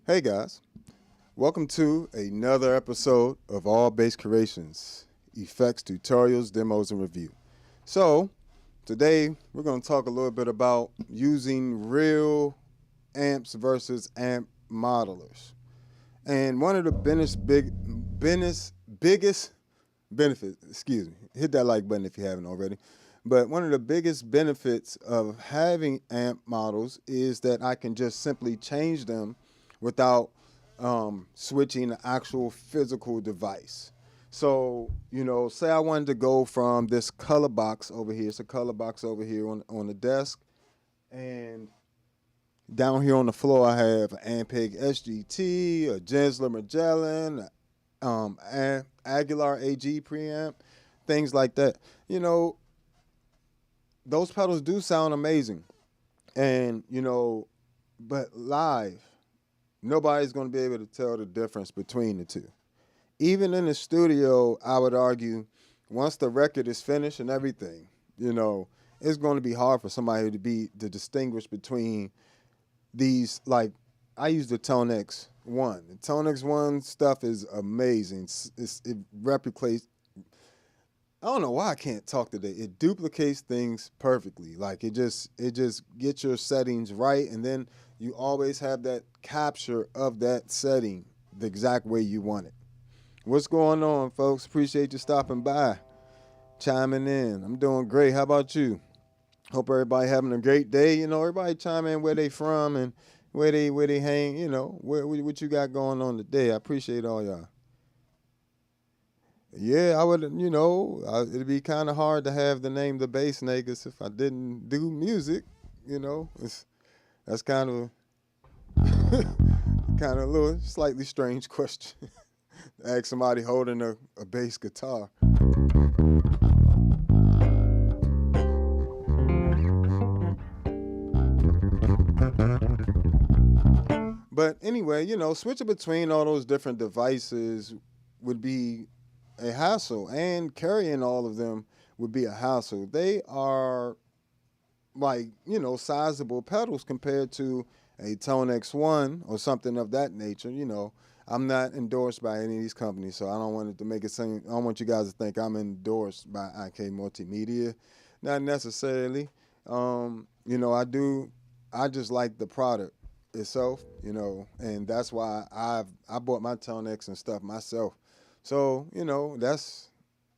Hey guys, welcome to another episode of All Bass Creations, effects, tutorials, demos, and review. So today we're going to talk a little bit about using real amps versus amp modelers. And one of the biggest benefits, hit that like button if you haven't already. But one of the biggest benefits of having amp models is that I can just simply change them without switching the actual physical device. So, say I wanted to go from this color box over here. It's a color box over here on the desk. And down here on the floor, I have an Ampeg SGT, a Gensler Magellan, Aguilar AG preamp, things like that. Those pedals do sound amazing. And, but live, nobody's going to be able to tell the difference between the two. Even in the studio, I would argue, once the record is finished and everything, it's going to be hard for somebody to distinguish between these. Like, I use the ToneX 1. The ToneX 1 stuff is amazing. It replicates. I don't know why I can't talk today. It duplicates things perfectly. Like, it just gets your settings right, and then you always have that capture of that setting the exact way you want it. What's going on, folks? Appreciate you stopping by, chiming in. I'm doing great. How about you? Hope everybody having a great day. Everybody chime in where they from and where they hang. What you got going on today. I appreciate all y'all. Yeah, I would, it'd be kind of hard to have the name the Bass Negus if I didn't do music. That's kind of kind of a little slightly strange question. Ask somebody holding a bass guitar. But anyway, switching between all those different devices would be a hassle, and carrying all of them would be a hassle. They are like, sizable pedals compared to a ToneX One or something of that nature. I'm not endorsed by any of these companies, so I don't want it to make it seem. I don't want you guys to think I'm endorsed by IK Multimedia, not necessarily. I do. I just like the product itself, and that's why I bought my ToneX and stuff myself. So that's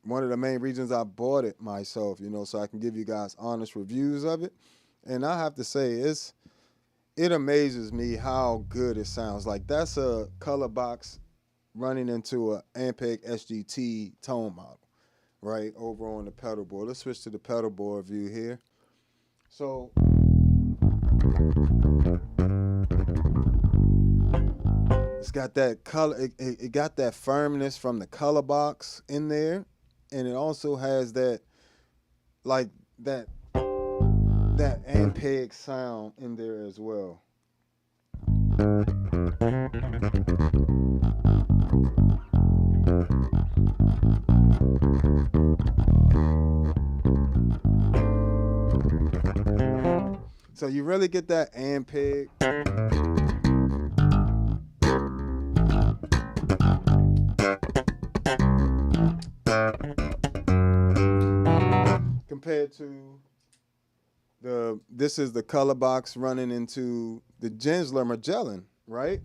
one of the main reasons I bought it myself, so I can give you guys honest reviews of it. And I have to say, it amazes me how good it sounds. Like, that's a color box running into a Ampeg SGT tone model, right, over on the pedal board. Let's switch to the pedal board view here. So it's got that color, it got that firmness from the color box in there, and it also has that, like, that Ampeg sound in there as well. So you really get that Ampeg. Compared to this is the color box running into the Gensler Magellan, right?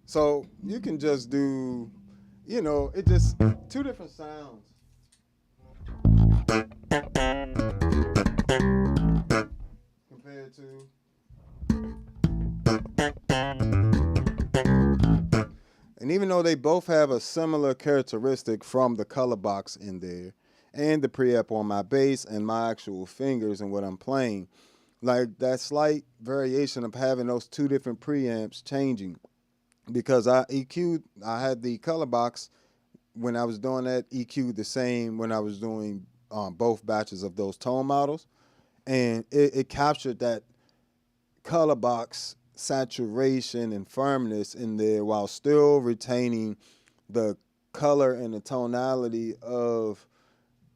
So you can just do, it just two different sounds. Compared to. And even though they both have a similar characteristic from the color box in there and the preamp on my bass and my actual fingers and what I'm playing, like that slight variation of having those two different preamps changing, because I had the color box when I was doing that, EQ'd the same when I was doing both batches of those tone models, and it captured that color box saturation and firmness in there while still retaining the color and the tonality of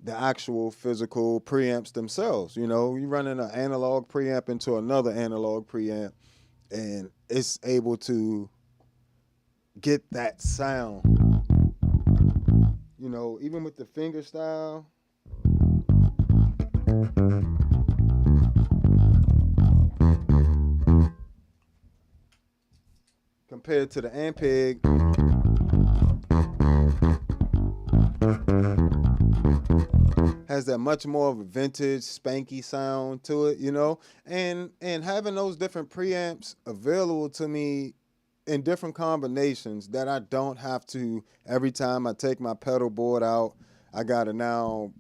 the actual physical preamps themselves. You're running an analog preamp into another analog preamp, and it's able to get that sound. Even with the finger style. Compared to the Ampeg, has that much more of a vintage, spanky sound to it, and having those different preamps available to me in different combinations that I don't have to, every time I take my pedal board out, I gotta now,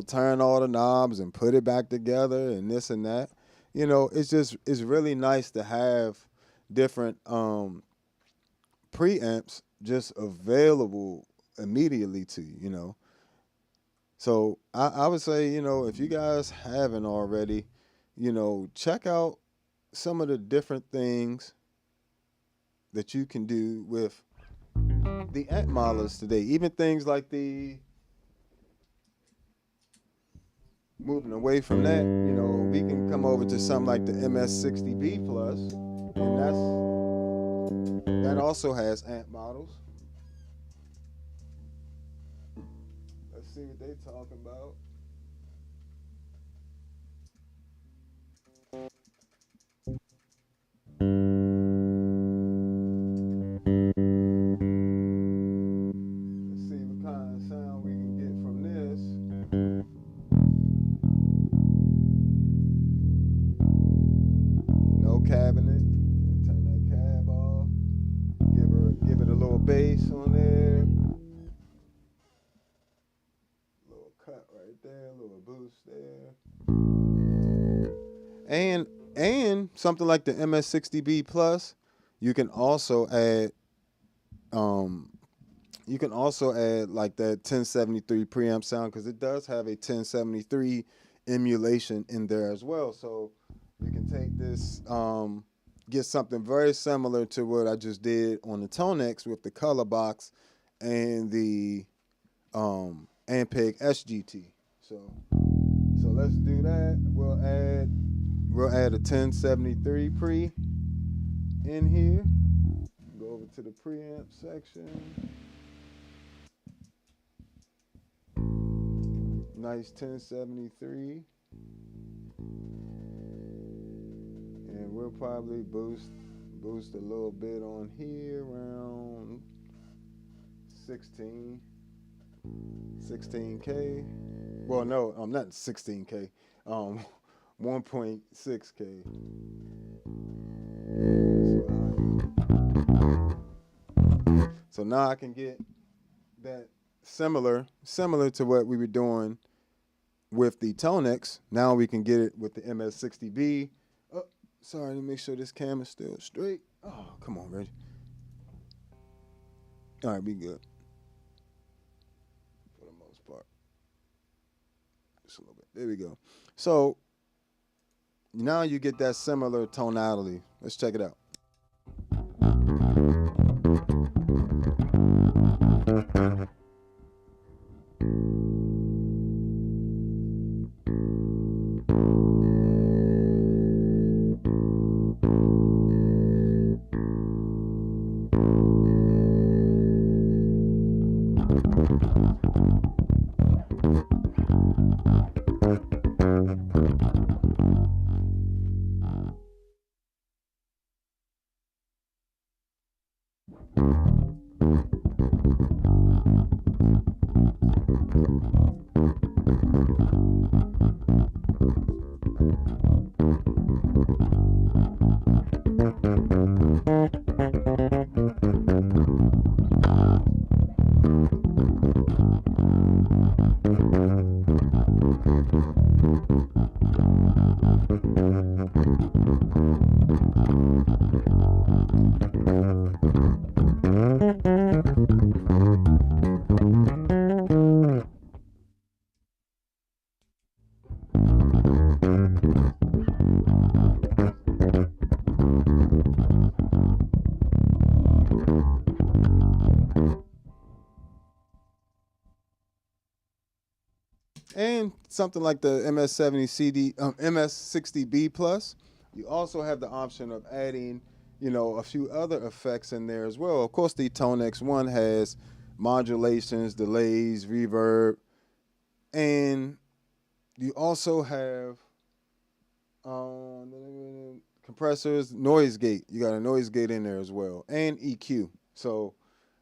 turn all the knobs and put it back together and this and that. It's really nice to have different preamps just available immediately to you. So I would say, if you guys haven't already, check out some of the different things that you can do with the amp modelers today. Even things like moving away from that, we can come over to something like the MS-60B Plus, and that also has amp models. Let's see what they talking about. Let's see what kind of sound we can get from this. No cabinet. Turn that cab off. Give it a little bass on there. Little cut right there, a little boost there. And something like the MS-60B Plus, you can also add like that 1073 preamp sound, because it does have a 1073 emulation in there as well. So you can take this, get something very similar to what I just did on the ToneX with the color box and the Ampeg SGT. So let's do that. We'll add a 1073 pre in here. Go over to the preamp section. Nice 1073. And we'll probably boost a little bit on here around 16K. Well, no, not 16K. 1.6K. So now I can get that similar to what we were doing with the ToneX. Now we can get it with the MS-60B. Oh, sorry, let me make sure this camera's still straight. Oh, come on, Reggie. All right, be good. For the most part. Just a little bit. There we go. So now you get that similar tonality. Let's check it out. And something like the MS-60B Plus, you also have the option of adding, a few other effects in there as well. Of course, the ToneX one has modulations, delays, reverb, and you also have compressors, noise gate. You got a noise gate in there as well, and EQ. So,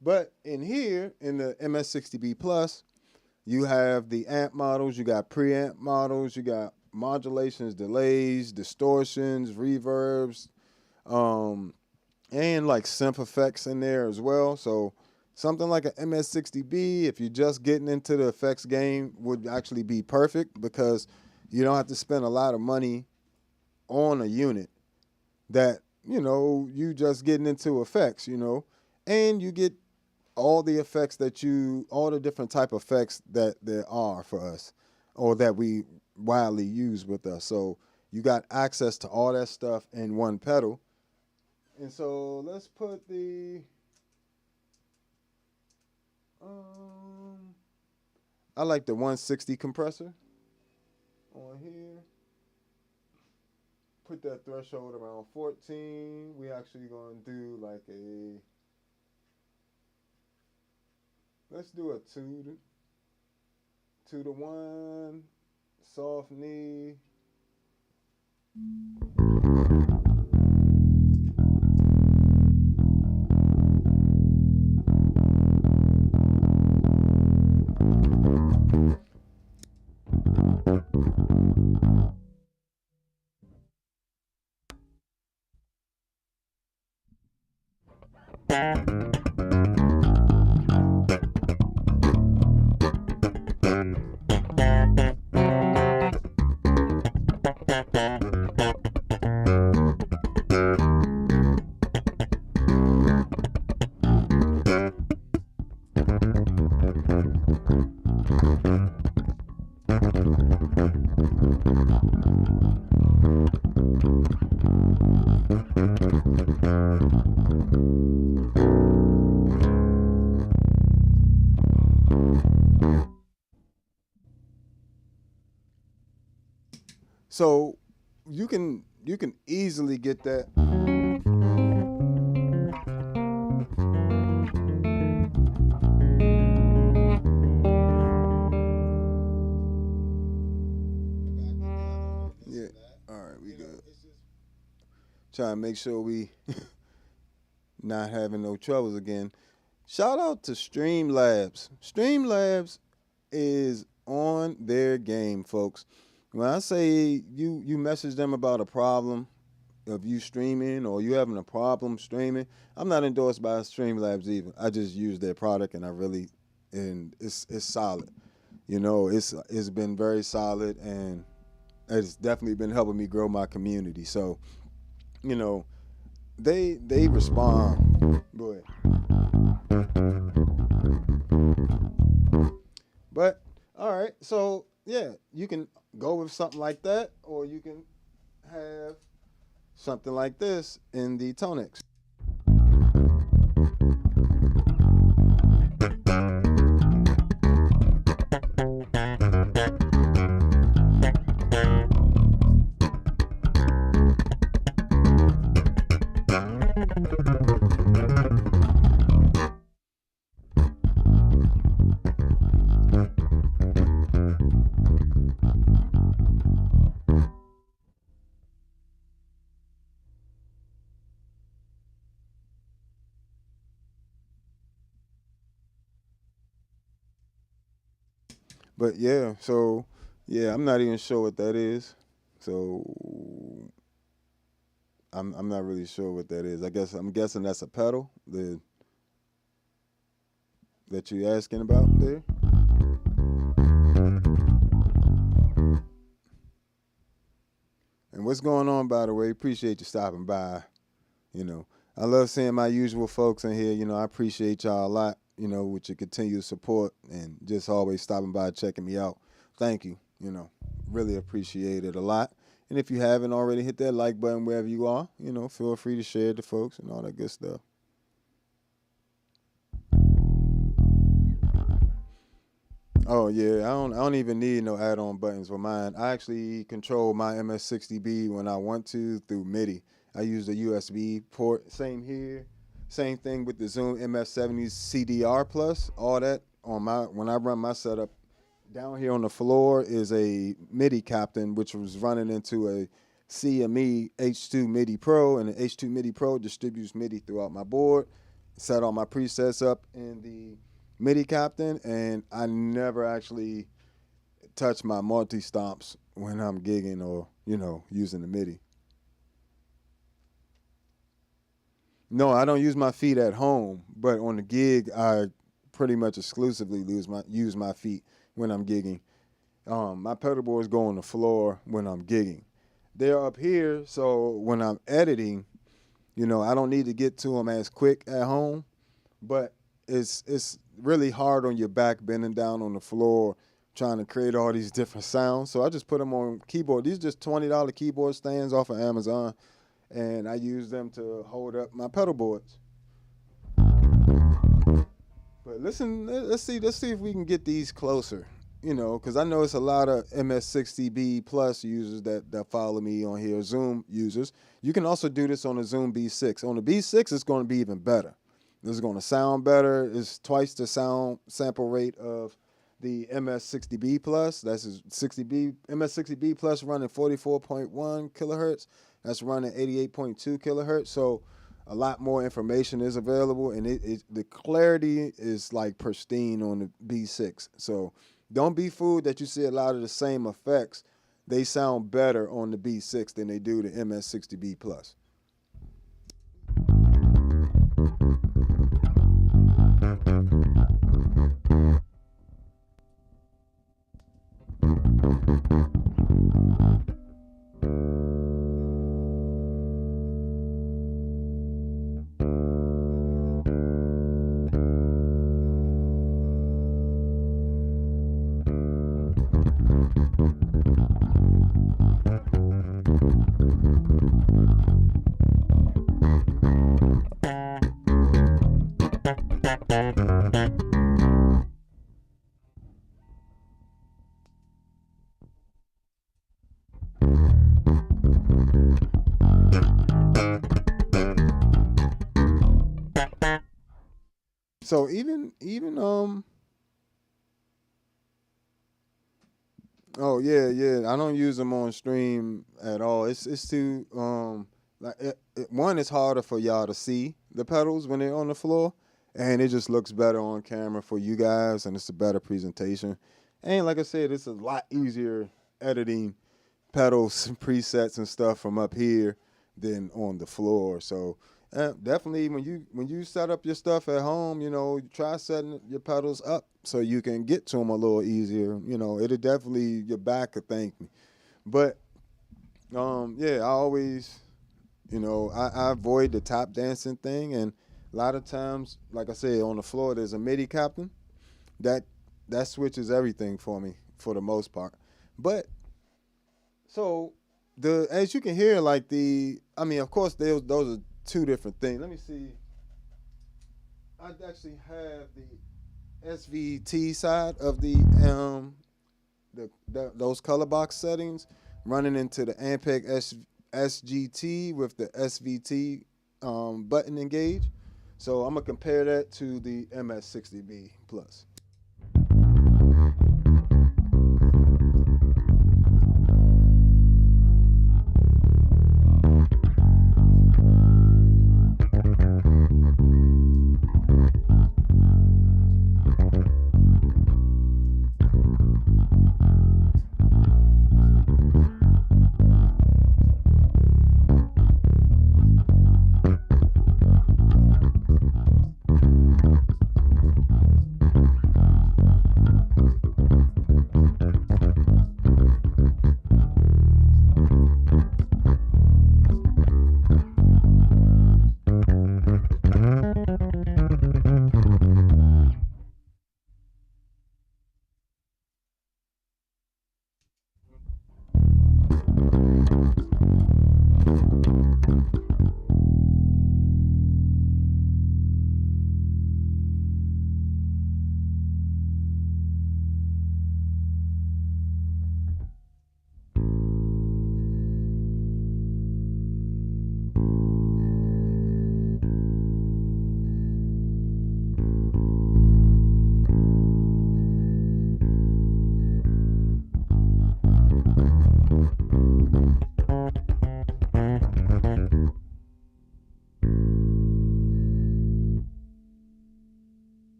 but in here, in the MS-60B Plus, you have the amp models, you got preamp models, you got modulations, delays, distortions, reverbs, and like synth effects in there as well. So something like an MS-60B, if you're just getting into the effects game, would actually be perfect, because you don't have to spend a lot of money on a unit that, you just getting into effects, and you get all the effects all the different type of effects that there are for us, or that we widely use with us. So you got access to all that stuff in one pedal. And so let's put the, I like the 160 compressor on here. Put that threshold around 14. We actually gonna do like a Let's do a 2 to 1, soft knee. So you can easily get that. Yeah. All right, we good. Trying to make sure we not having no troubles again. Shout out to Streamlabs. Streamlabs is on their game, folks. When I say you message them about a problem of you streaming or you having a problem streaming, I'm not endorsed by Streamlabs either. I just use their product and it's solid. It's been very solid and it's definitely been helping me grow my community. So, you know, they respond. Go ahead. But all right, so yeah, you can go with something like that, or you can have something like this in the ToneX. But yeah, so yeah, I'm not even sure what that is. So I'm not really sure what that is. I'm guessing that's a pedal that you asking about there. And what's going on, by the way? Appreciate you stopping by. You know, I love seeing my usual folks in here. I appreciate y'all a lot. With your continued support and just always stopping by, checking me out. Thank you. Really appreciate it a lot. And if you haven't already, hit that like button wherever you are. Feel free to share it to folks and all that good stuff. Oh yeah, I don't even need no add-on buttons for mine. I actually control my MS-60B when I want to through MIDI. I use the USB port. Same here. Same thing with the Zoom MS-70 CDR plus. All that on my when I run my setup. Down here on the floor is a MIDI captain, which was running into a CME H2 MIDI Pro, and the H2 MIDI Pro distributes MIDI throughout my board. Set all my presets up in the MIDI captain, and I never actually touch my multi stomps when I'm gigging or using the MIDI. No, I don't use my feet at home, but on the gig, I pretty much exclusively use my feet when I'm gigging. My pedal boards go on the floor when I'm gigging. They're up here, so when I'm editing, I don't need to get to them as quick at home, but it's really hard on your back bending down on the floor trying to create all these different sounds. So I just put them on keyboard. These are just $20 keyboard stands off of Amazon, and I use them to hold up my pedal boards. But listen, let's see if we can get these closer. Because I know it's a lot of MS-60B plus users that follow me on here, Zoom users. You can also do this on a Zoom B6. On the B6, it's going to be even better. It's going to sound better. It's twice the sound sample rate of the MS-60B plus. That's 60B MS-60B plus running 44.1 kilohertz. That's running 88.2 kilohertz. So a lot more information is available, and the clarity is like pristine on the B6. So don't be fooled that you see a lot of the same effects. They sound better on the B6 than they do the MS-60B plus. So even oh yeah, I don't use them on stream at all. It's too one, it's harder for y'all to see the pedals when they're on the floor, and it just looks better on camera for you guys, and it's a better presentation. And like I said, it's a lot easier editing pedals and presets and stuff from up here than on the floor. So definitely when you set up your stuff at home, try setting your pedals up so you can get to them a little easier. It'll definitely, your back could thank me. But I always, I avoid the tap dancing thing, and a lot of times, like I said, on the floor there's a MIDI captain that switches everything for me for the most part. But so as you can hear, of course those are two different things. Let me see. I actually have the SVT side of those color box settings running into the Ampeg SGT with the SVT button engaged. So I'm gonna compare that to the MS-60B plus.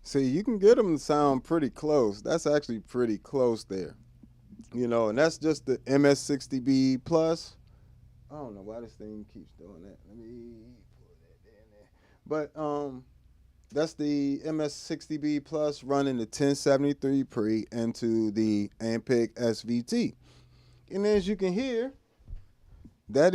See, you can get them to sound pretty close. That's actually pretty close there. And that's just the MS-60B plus. I don't know why this thing keeps doing that. Let me pull that in there. But that's the MS-60B plus running the 1073 pre into the Ampeg SVT. And as you can hear, that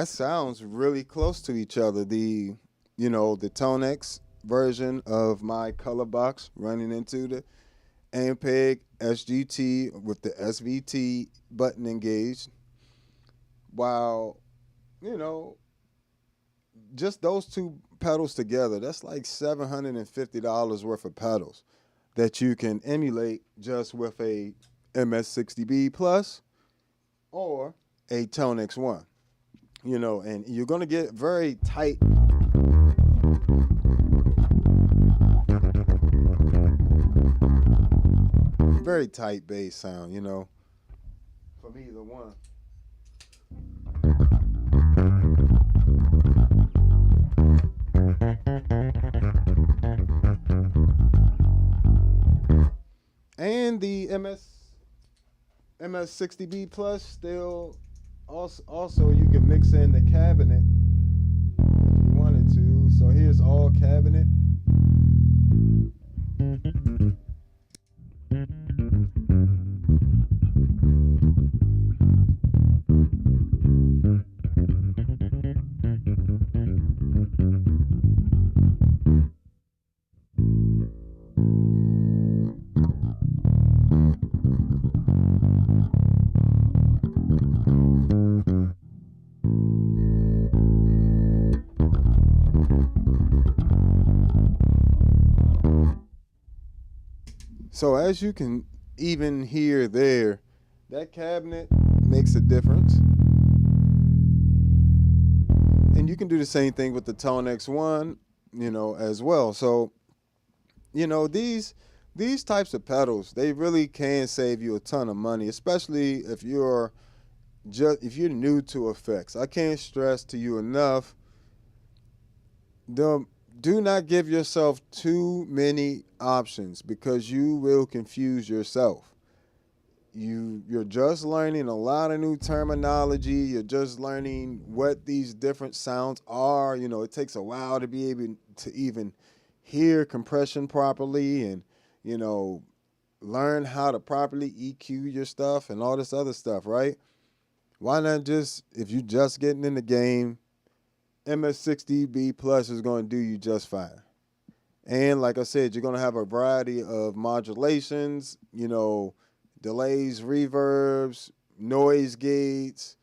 sounds really close to each other. The ToneX version of my color box running into the Ampeg SGT with the SVT button engaged. While, you know, just those two pedals together, that's like $750 worth of pedals that you can emulate just with a MS-60B plus or a ToneX one. And you're going to get very tight. Very tight bass sound, from either one. And the MS-60B plus still also you can mix in the cabinet if you wanted to. So here's all cabinet. So as you can even hear there, that cabinet makes a difference. And you can do the same thing with the ToneX one, as well. So, these types of pedals, they really can save you a ton of money, especially if you're new to effects. I can't stress to you enough, do not give yourself too many options because you will confuse yourself. You're just learning a lot of new terminology. You're just learning what these different sounds are. It takes a while to be able to even hear compression properly and, learn how to properly EQ your stuff and all this other stuff, right? Why not if you're just getting in the game, MS-60B Plus is going to do you just fine. And like I said, you're going to have a variety of modulations, delays, reverbs, noise gates.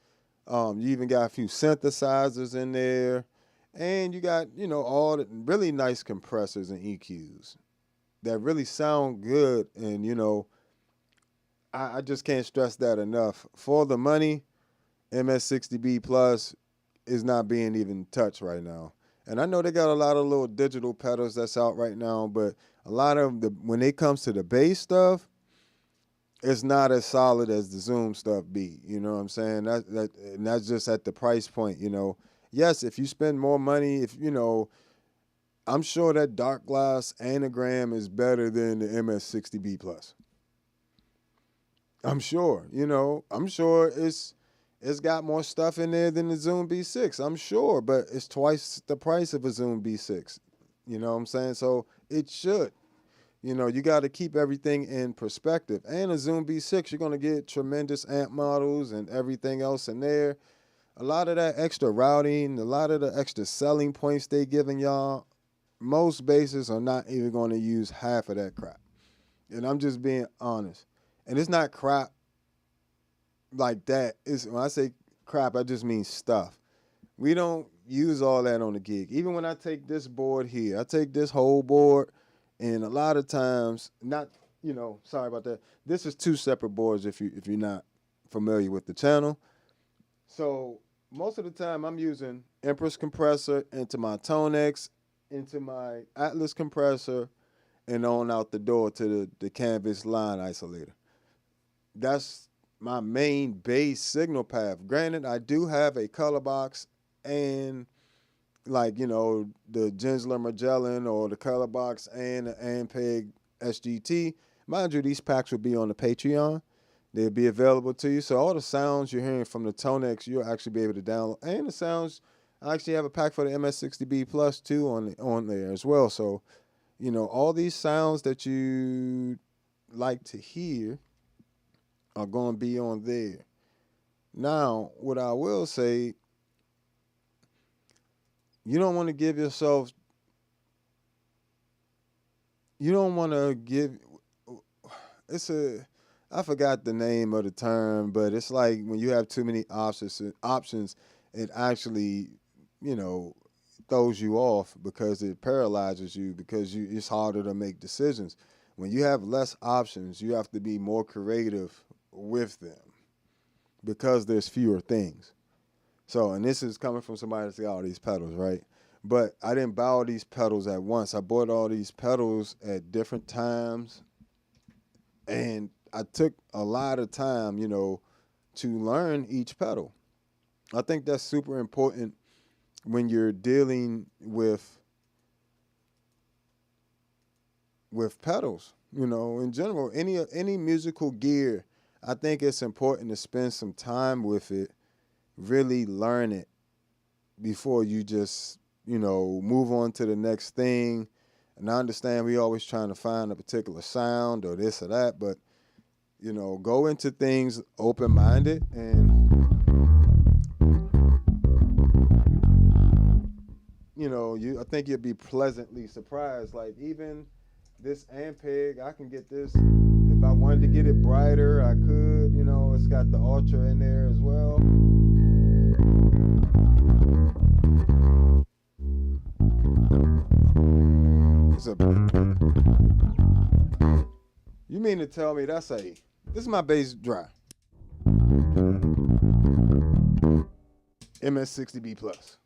You even got a few synthesizers in there. And you got, all the really nice compressors and EQs that really sound good. And, I just can't stress that enough. For the money, MS-60B Plus is not being even touched right now. And I know they got a lot of little digital pedals that's out right now, but a lot of when it comes to the bass stuff, it's not as solid as the Zoom stuff be. You know what I'm saying? And that's just at the price point, Yes, if you spend more money, I'm sure that dark glass anagram is better than the MS-60B Plus. I'm sure, I'm sure it's got more stuff in there than the Zoom B6, I'm sure, but it's twice the price of a Zoom B6. You know what I'm saying? So it should. You got to keep everything in perspective. And a Zoom B6, you're going to get tremendous amp models and everything else in there. A lot of that extra routing, a lot of the extra selling points they giving y'all, most basses are not even going to use half of that crap. And I'm just being honest. And it's not crap like that. When I say crap, I just mean stuff. We don't use all that on the gig. Even when I take this board here, I take this whole board, and a lot of times, sorry about that. This is two separate boards if you're not familiar with the channel. So most of the time I'm using Empress compressor into my ToneX, into my Atlas compressor, and on out the door to the canvas line isolator. That's my main bass signal path. Granted, I do have a color box and like, the Gensler Magellan or the Colorbox and the Ampeg SGT. Mind you, these packs will be on the Patreon. They'll be available to you. So all the sounds you're hearing from the ToneX, you'll actually be able to download. And the sounds, I actually have a pack for the MS-60B Plus too on there as well. So, all these sounds that you like to hear are going to be on there. Now, what I will say, you don't want to give yourself, you don't want to give, I forgot the name of the term, but it's like when you have too many options, it actually, throws you off because it paralyzes you because it's harder to make decisions. When you have less options, you have to be more creative with them because there's fewer things. So, and this is coming from somebody that's got all these pedals, right? But I didn't buy all these pedals at once. I bought all these pedals at different times, and I took a lot of time, to learn each pedal. I think that's super important when you're dealing with pedals, in general, any musical gear. I think it's important to spend some time with it, really learn it before you just, move on to the next thing. And I understand we always trying to find a particular sound or this or that, but, go into things open-minded and, I think you'll be pleasantly surprised. Like even this Ampeg, I can get this. If I wanted to get it brighter, I could. It's got the Ultra in there as well. You mean to tell me this is my bass dry. MS-60B Plus.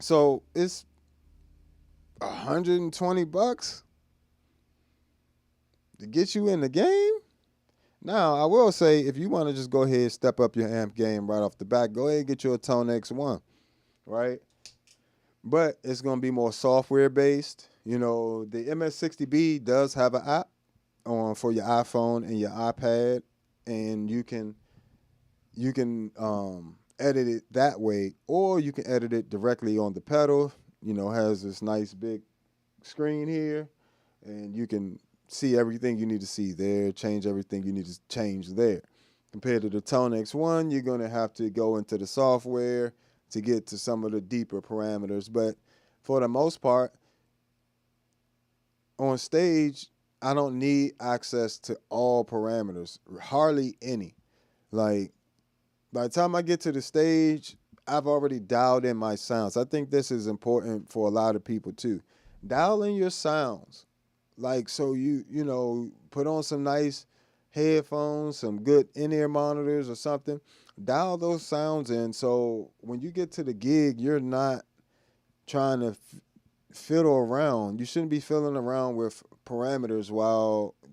So it's $120 to get you in the game. Now, I will say, if you want to just go ahead and step up your amp game right off the bat, go ahead and get you a ToneX 1, right? But it's going to be more software-based. The MS-60B does have an app for your iPhone and your iPad, and you can edit it that way, or you can edit it directly on the pedal. Has this nice big screen here, and you can see everything you need to see there, change everything you need to change there. Compared to the ToneX 1, you're going to have to go into the software to get to some of the deeper parameters. But for the most part, on stage, I don't need access to all parameters, hardly any. Like, by the time I get to the stage, I've already dialed in my sounds. I think this is important for a lot of people too. Dial in your sounds. Like, so you put on some nice headphones, some good in-ear monitors or something. Dial those sounds in so when you get to the gig, you're not trying to fiddle around. You shouldn't be fiddling around with parameters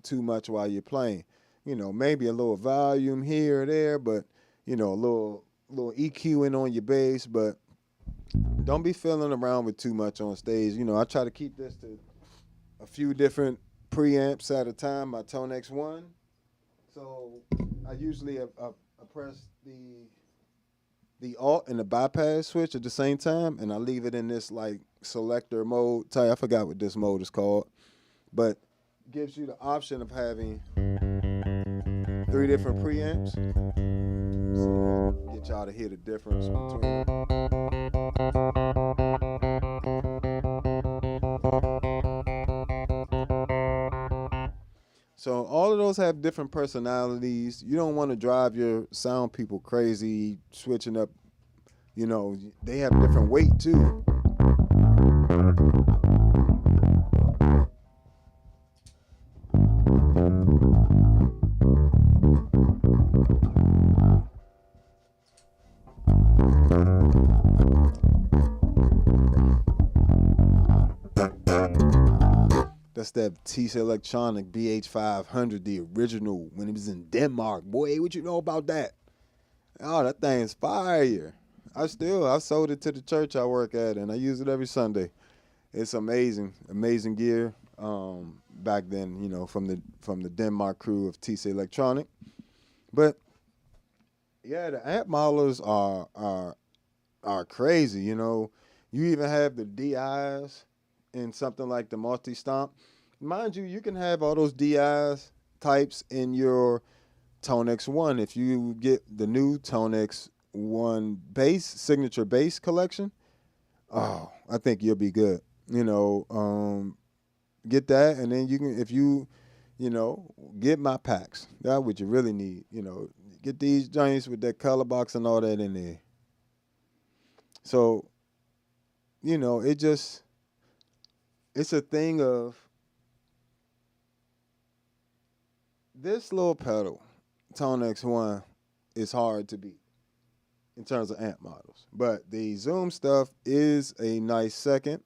too much while you're playing. Maybe a little volume here or there, but a little EQing on your bass, but don't be fiddling around with too much on stage. I try to keep this to a few different preamps at a time, my ToneX 1. So I usually press the alt and the bypass switch at the same time, and I leave it in this like selector mode. I forgot what this mode is called, but gives you the option of having 3 different preamps. So get y'all to hear the difference between. So all of those have different personalities. You don't want to drive your sound people crazy switching up. They have different weight too. That's that TC Electronic BH500, the original, when it was in Denmark. Boy, what you know about that? Oh, that thing's fire. I sold it to the church I work at, and I use it every Sunday. It's amazing, amazing gear. Back then, from the Denmark crew of TC Electronic. But yeah, the amp modelers are crazy. You even have the DIs in something like the multi-stomp. Mind you, you can have all those DIs types in your ToneX 1 if you get the new ToneX 1 bass, signature bass collection. Oh, I think you'll be good. Get that, and then you can, if you get my packs. That's what you really need. Get these joints with that color box and all that in there. So, it's a thing of this little pedal, ToneX 1, is hard to beat in terms of amp models. But the Zoom stuff is a nice second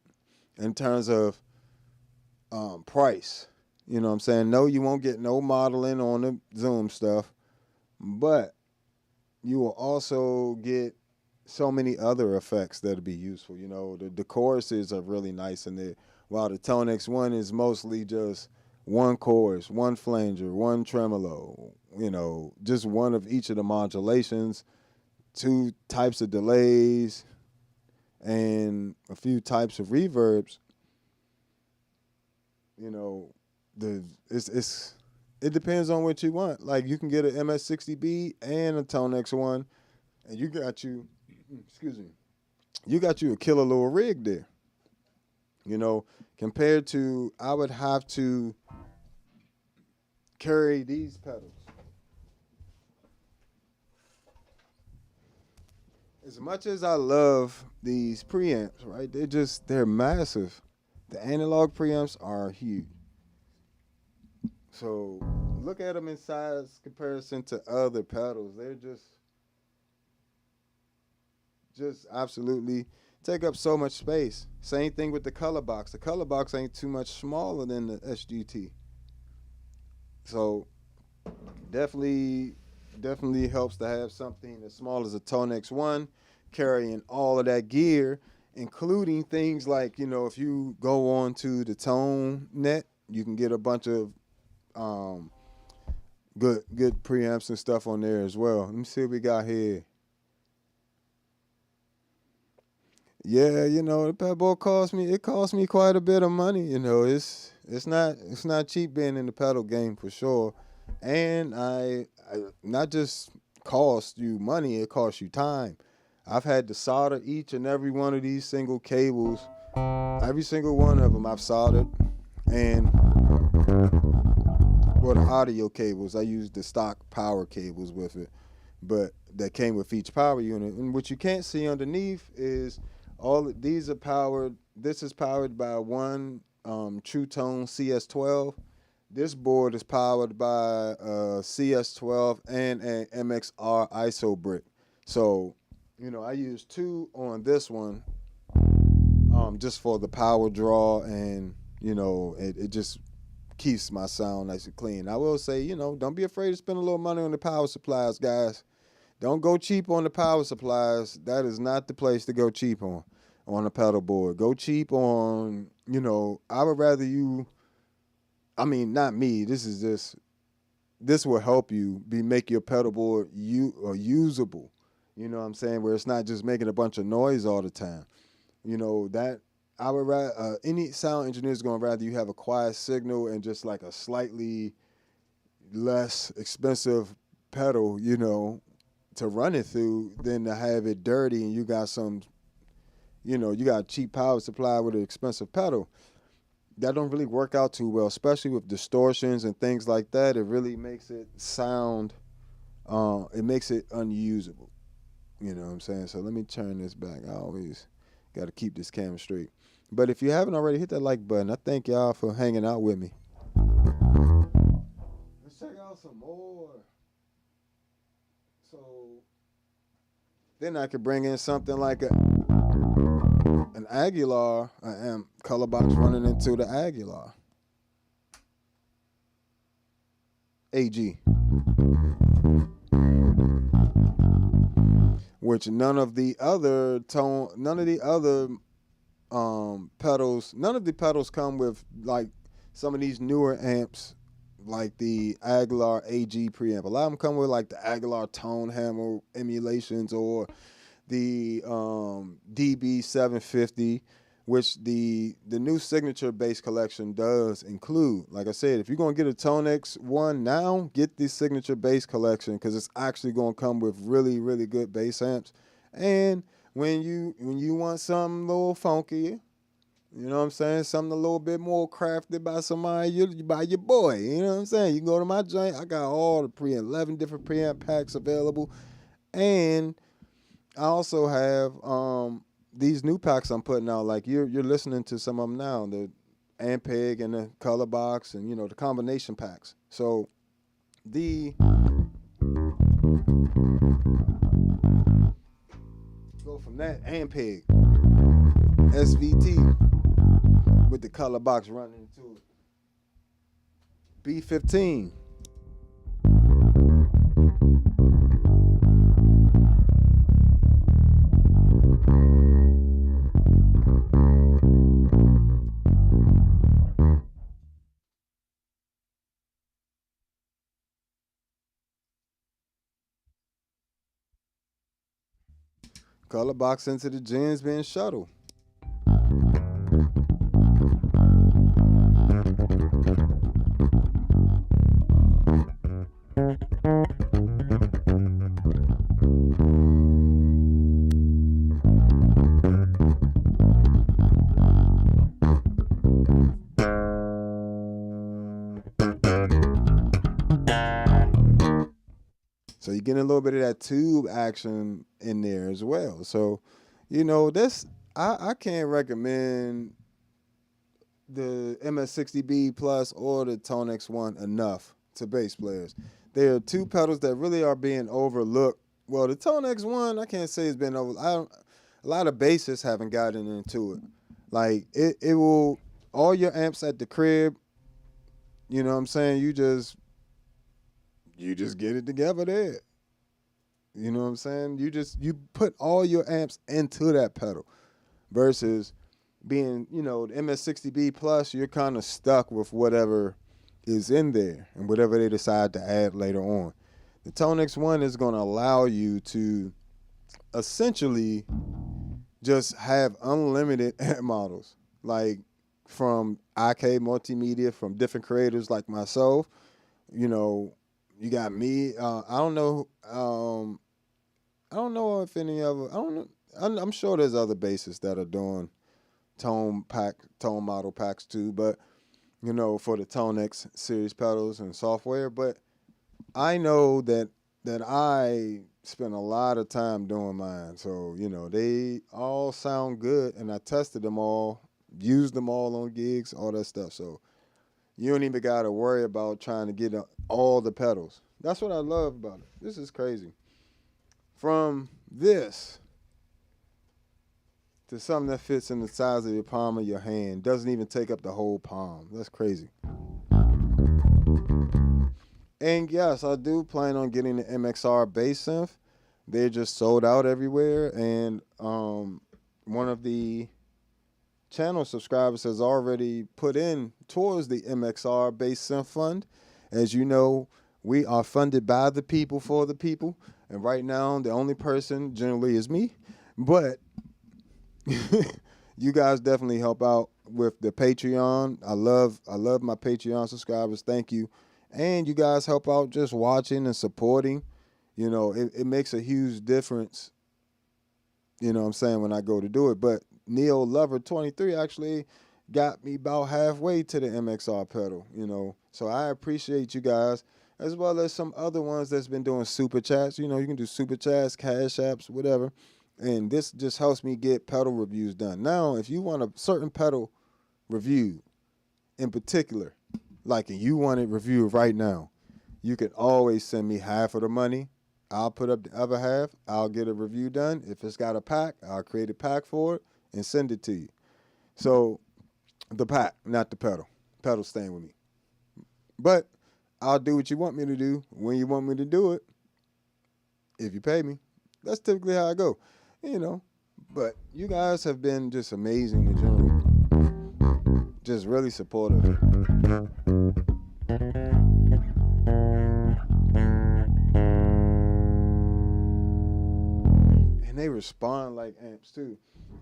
in terms of price. You know what I'm saying? No, you won't get no modeling on the Zoom stuff, but you will also get so many other effects that'll be useful. The choruses are really nice in there, while the ToneX 1 is mostly just one chorus, one flanger, one tremolo, just one of each of the modulations, 2 types of delays, and a few types of reverbs. It depends on what you want. Like, you can get an MS-60B and a ToneX 1, and you got you a killer little rig there. Compared to, I would have to carry these pedals. As much as I love these preamps, right? They're massive. The analog preamps are huge. So look at them in size comparison to other pedals. They're just absolutely take up so much space. Same thing with the color box. The color box ain't too much smaller than the SGT. So definitely helps to have something as small as a ToneX 1 carrying all of that gear, including things like, if you go on to the ToneNet, you can get a bunch of good preamps and stuff on there as well. Let me see what we got here. Yeah, the pedal cost me quite a bit of money. It's not cheap being in the pedal game for sure. And I not just cost you money, it costs you time. I've had to solder each and every one of these single cables. Every single one of them I've soldered. And the audio cables, I used the stock power cables with it, but that came with each power unit. And what you can't see underneath is all these are powered. This is powered by one True Tone CS12. This board is powered by CS12 and an MXR ISO brick. So, I use 2 on this one just for the power draw, and, it just keeps my sound nice and clean. I will say, don't be afraid to spend a little money on the power supplies, guys. Don't go cheap on the power supplies. That is not the place to go cheap on a pedal board. Go cheap on, I would rather you, not me. This will help you make your pedal board usable. You know what I'm saying? Where it's not just making a bunch of noise all the time. That I would rather, any sound engineer is going to rather you have a quiet signal and just like a slightly less expensive pedal, to run it through than to have it dirty and you got some, you got a cheap power supply with an expensive pedal. That don't really work out too well, especially with distortions and things like that. It really makes it sound, it makes it unusable. You know what I'm saying? So let me turn this back. I always got to keep this camera straight. But if you haven't already, hit that like button. I thank y'all for hanging out with me. Let's check out some more. So then I could bring in something like an Aguilar, color box running into the Aguilar. AG, which none of the other pedals, none of the pedals come with like some of these newer amps, like the Aguilar AG preamp. A lot of them come with like the Aguilar Tone Hammer emulations or the DB 750, which the new signature bass collection does include. Like I said, if you're gonna get a ToneX one now, get the signature bass collection because it's actually gonna come with really, really good bass amps. And when you want something a little funky, you know what I'm saying, something a little bit more crafted by somebody, by your boy. You know what I'm saying? You can go to my joint. I got all the 11 different preamp packs available, and I also have these new packs I'm putting out. Like you're listening to some of them now, the Ampeg and the Color Box, and the combination packs. So go from that Ampeg SVT with the Color Box running into it. B15. Color Box into the gens being shuttled. So you're getting a little bit of that tube action in there as well. So, this I can't recommend the MS-60B Plus or the ToneX One enough to bass players. There are two pedals that really are being overlooked. Well, the ToneX One, I can't say it's been over. A lot of bassists haven't gotten into it. Like it will, all your amps at the crib. You know what I'm saying? You just get it together there. You know what I'm saying? You put all your amps into that pedal versus being, the MS-60B Plus, you're kind of stuck with whatever is in there and whatever they decide to add later on. The ToneX One is going to allow you to essentially just have unlimited amp models, like from IK Multimedia, from different creators like myself. You got me. I don't know. I don't know if any other. I don't know. I'm sure there's other bassists that are doing tone model packs too. But for the ToneX series pedals and software. But I know that I spent a lot of time doing mine. So they all sound good, and I tested them all, used them all on gigs, all that stuff. So you don't even got to worry about trying to get all the pedals. That's what I love about it. This is crazy. From this to something that fits in the size of your palm of your hand, doesn't even take up the whole palm. That's crazy. And yes, I do plan on getting the MXR bass synth. They're just sold out everywhere. And one of the channel subscribers has already put in towards the MXR bass synth fund. As you know, we are funded by the people for the people. And right now, the only person generally is me. But you guys definitely help out with the Patreon. I love my Patreon subscribers. Thank you. And you guys help out just watching and supporting. It makes a huge difference, what I'm saying, when I go to do it. But Neo Lover 23 actually got me about halfway to the MXR pedal, So I appreciate you guys, as well as some other ones that's been doing super chats. You can do super chats, cash apps, whatever. And this just helps me get pedal reviews done. Now, if you want a certain pedal reviewed in particular, and you want it reviewed right now, you can always send me half of the money. I'll put up the other half. I'll get a review done. If it's got a pack, I'll create a pack for it and send it to you. So the pack, not the pedal. Pedal staying with me. But I'll do what you want me to do when you want me to do it. If you pay me, that's typically how I go. You know, but you guys have been just amazing in general, just really supportive, and they respond like amps too.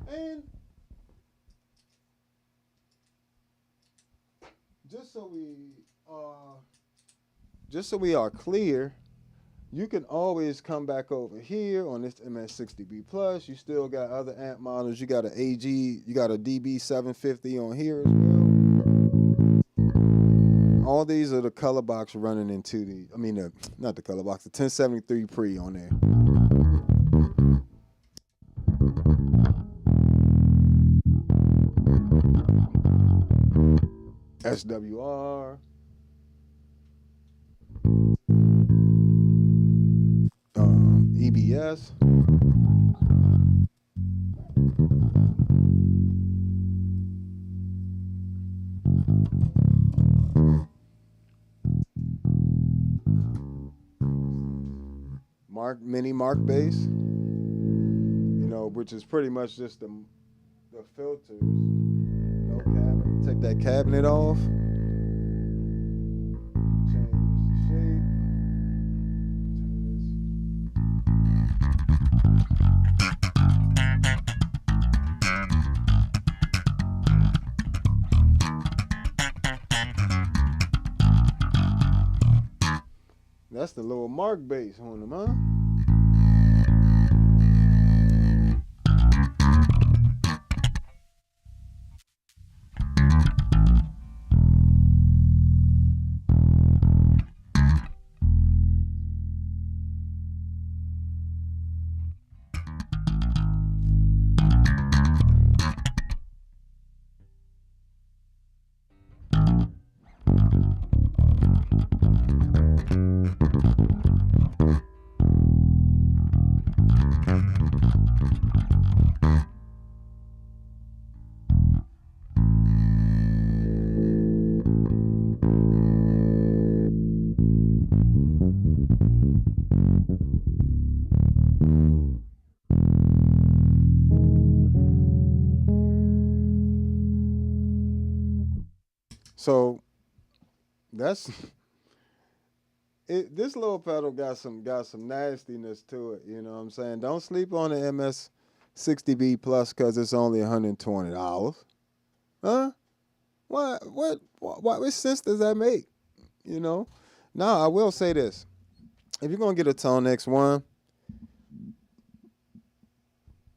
And just so we uh, just so we are clear, you can always come back over here on this MS-60B Plus. You still got other amp models. You got an AG, you got a DB750 on here as well. All these are the color box running into the, not the color box, the 1073 pre on there. SWR. EBS. Mini Mark bass, which is pretty much just the filters. No cabinet. Take that cabinet off. Change the shape. That's the little Mark bass on them, huh? So that's it. This little pedal got some nastiness to it. You know what I'm saying? Don't sleep on the MS-60B Plus because it's only $120. Huh? What sense does that make? You know? Now I will say this: if you're gonna get a ToneX one,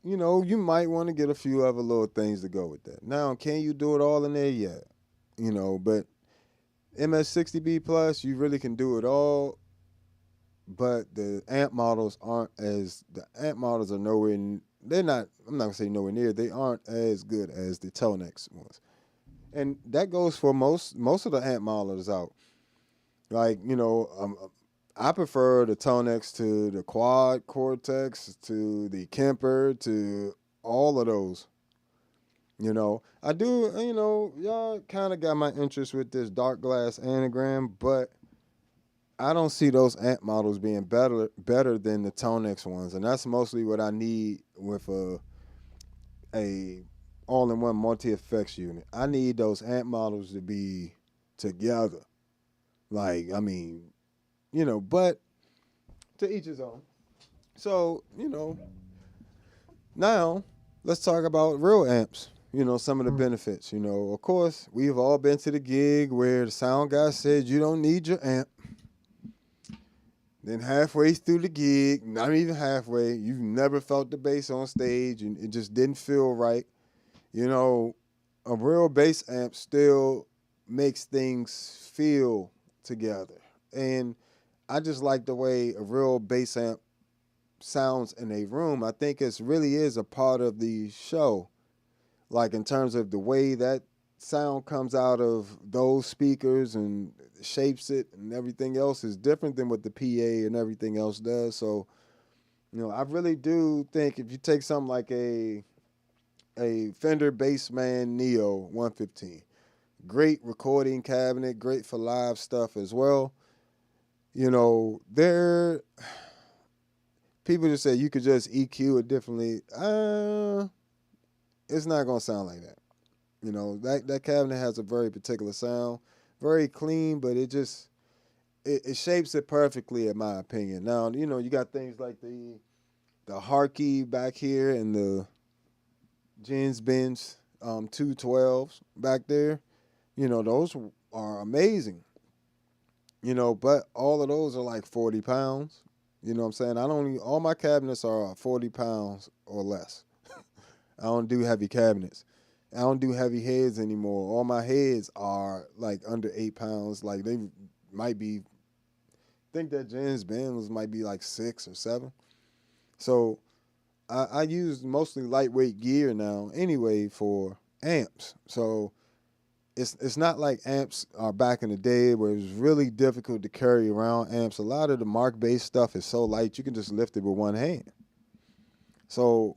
you might want to get a few other little things to go with that. Now, can you do it all in there? Yeah. But MS-60B Plus, you really can do it all, but the amp models are nowhere, they're not, I'm not gonna say nowhere near, they aren't as good as the ToneX ones. And that goes for most of the amp models out. Like, I prefer the ToneX to the Quad Cortex, to the Kemper, to all of those. I do, y'all kind of got my interest with this dark glass anagram, but I don't see those amp models being better than the ToneX ones, and that's mostly what I need with a all-in-one multi-effects unit. I need those amp models to be together. Like, but to each his own. So, now let's talk about real amps. Some of the benefits. Of course, we've all been to the gig where the sound guy said you don't need your amp. Then halfway through the gig, not even halfway, you've never felt the bass on stage and it just didn't feel right. A real bass amp still makes things feel together. And I just like the way a real bass amp sounds in a room. I think it really is a part of the show. Like in terms of the way that sound comes out of those speakers and shapes it and everything else is different than what the PA and everything else does. So, I really do think if you take something like a Fender Bassman Neo 115, great recording cabinet, great for live stuff as well. You know, people just say you could just EQ it differently. It's not gonna sound like that. You know, that cabinet has a very particular sound, very clean, but it shapes it perfectly in my opinion. Now, you know, you got things like the Harkey back here and the Jens Benz 212s back there. You know, those are amazing. You know, but all of those are like 40 pounds. You know what I'm saying? All my cabinets are 40 pounds or less. I don't do heavy cabinets. I don't do heavy heads anymore. All my heads are like under 8 pounds. Like they might be, I think that Jens Benz might be like 6 or 7. So I use mostly lightweight gear now anyway for amps. So it's not like amps are back in the day where it was really difficult to carry around amps. A lot of the mark-based stuff is so light you can just lift it with one hand. So,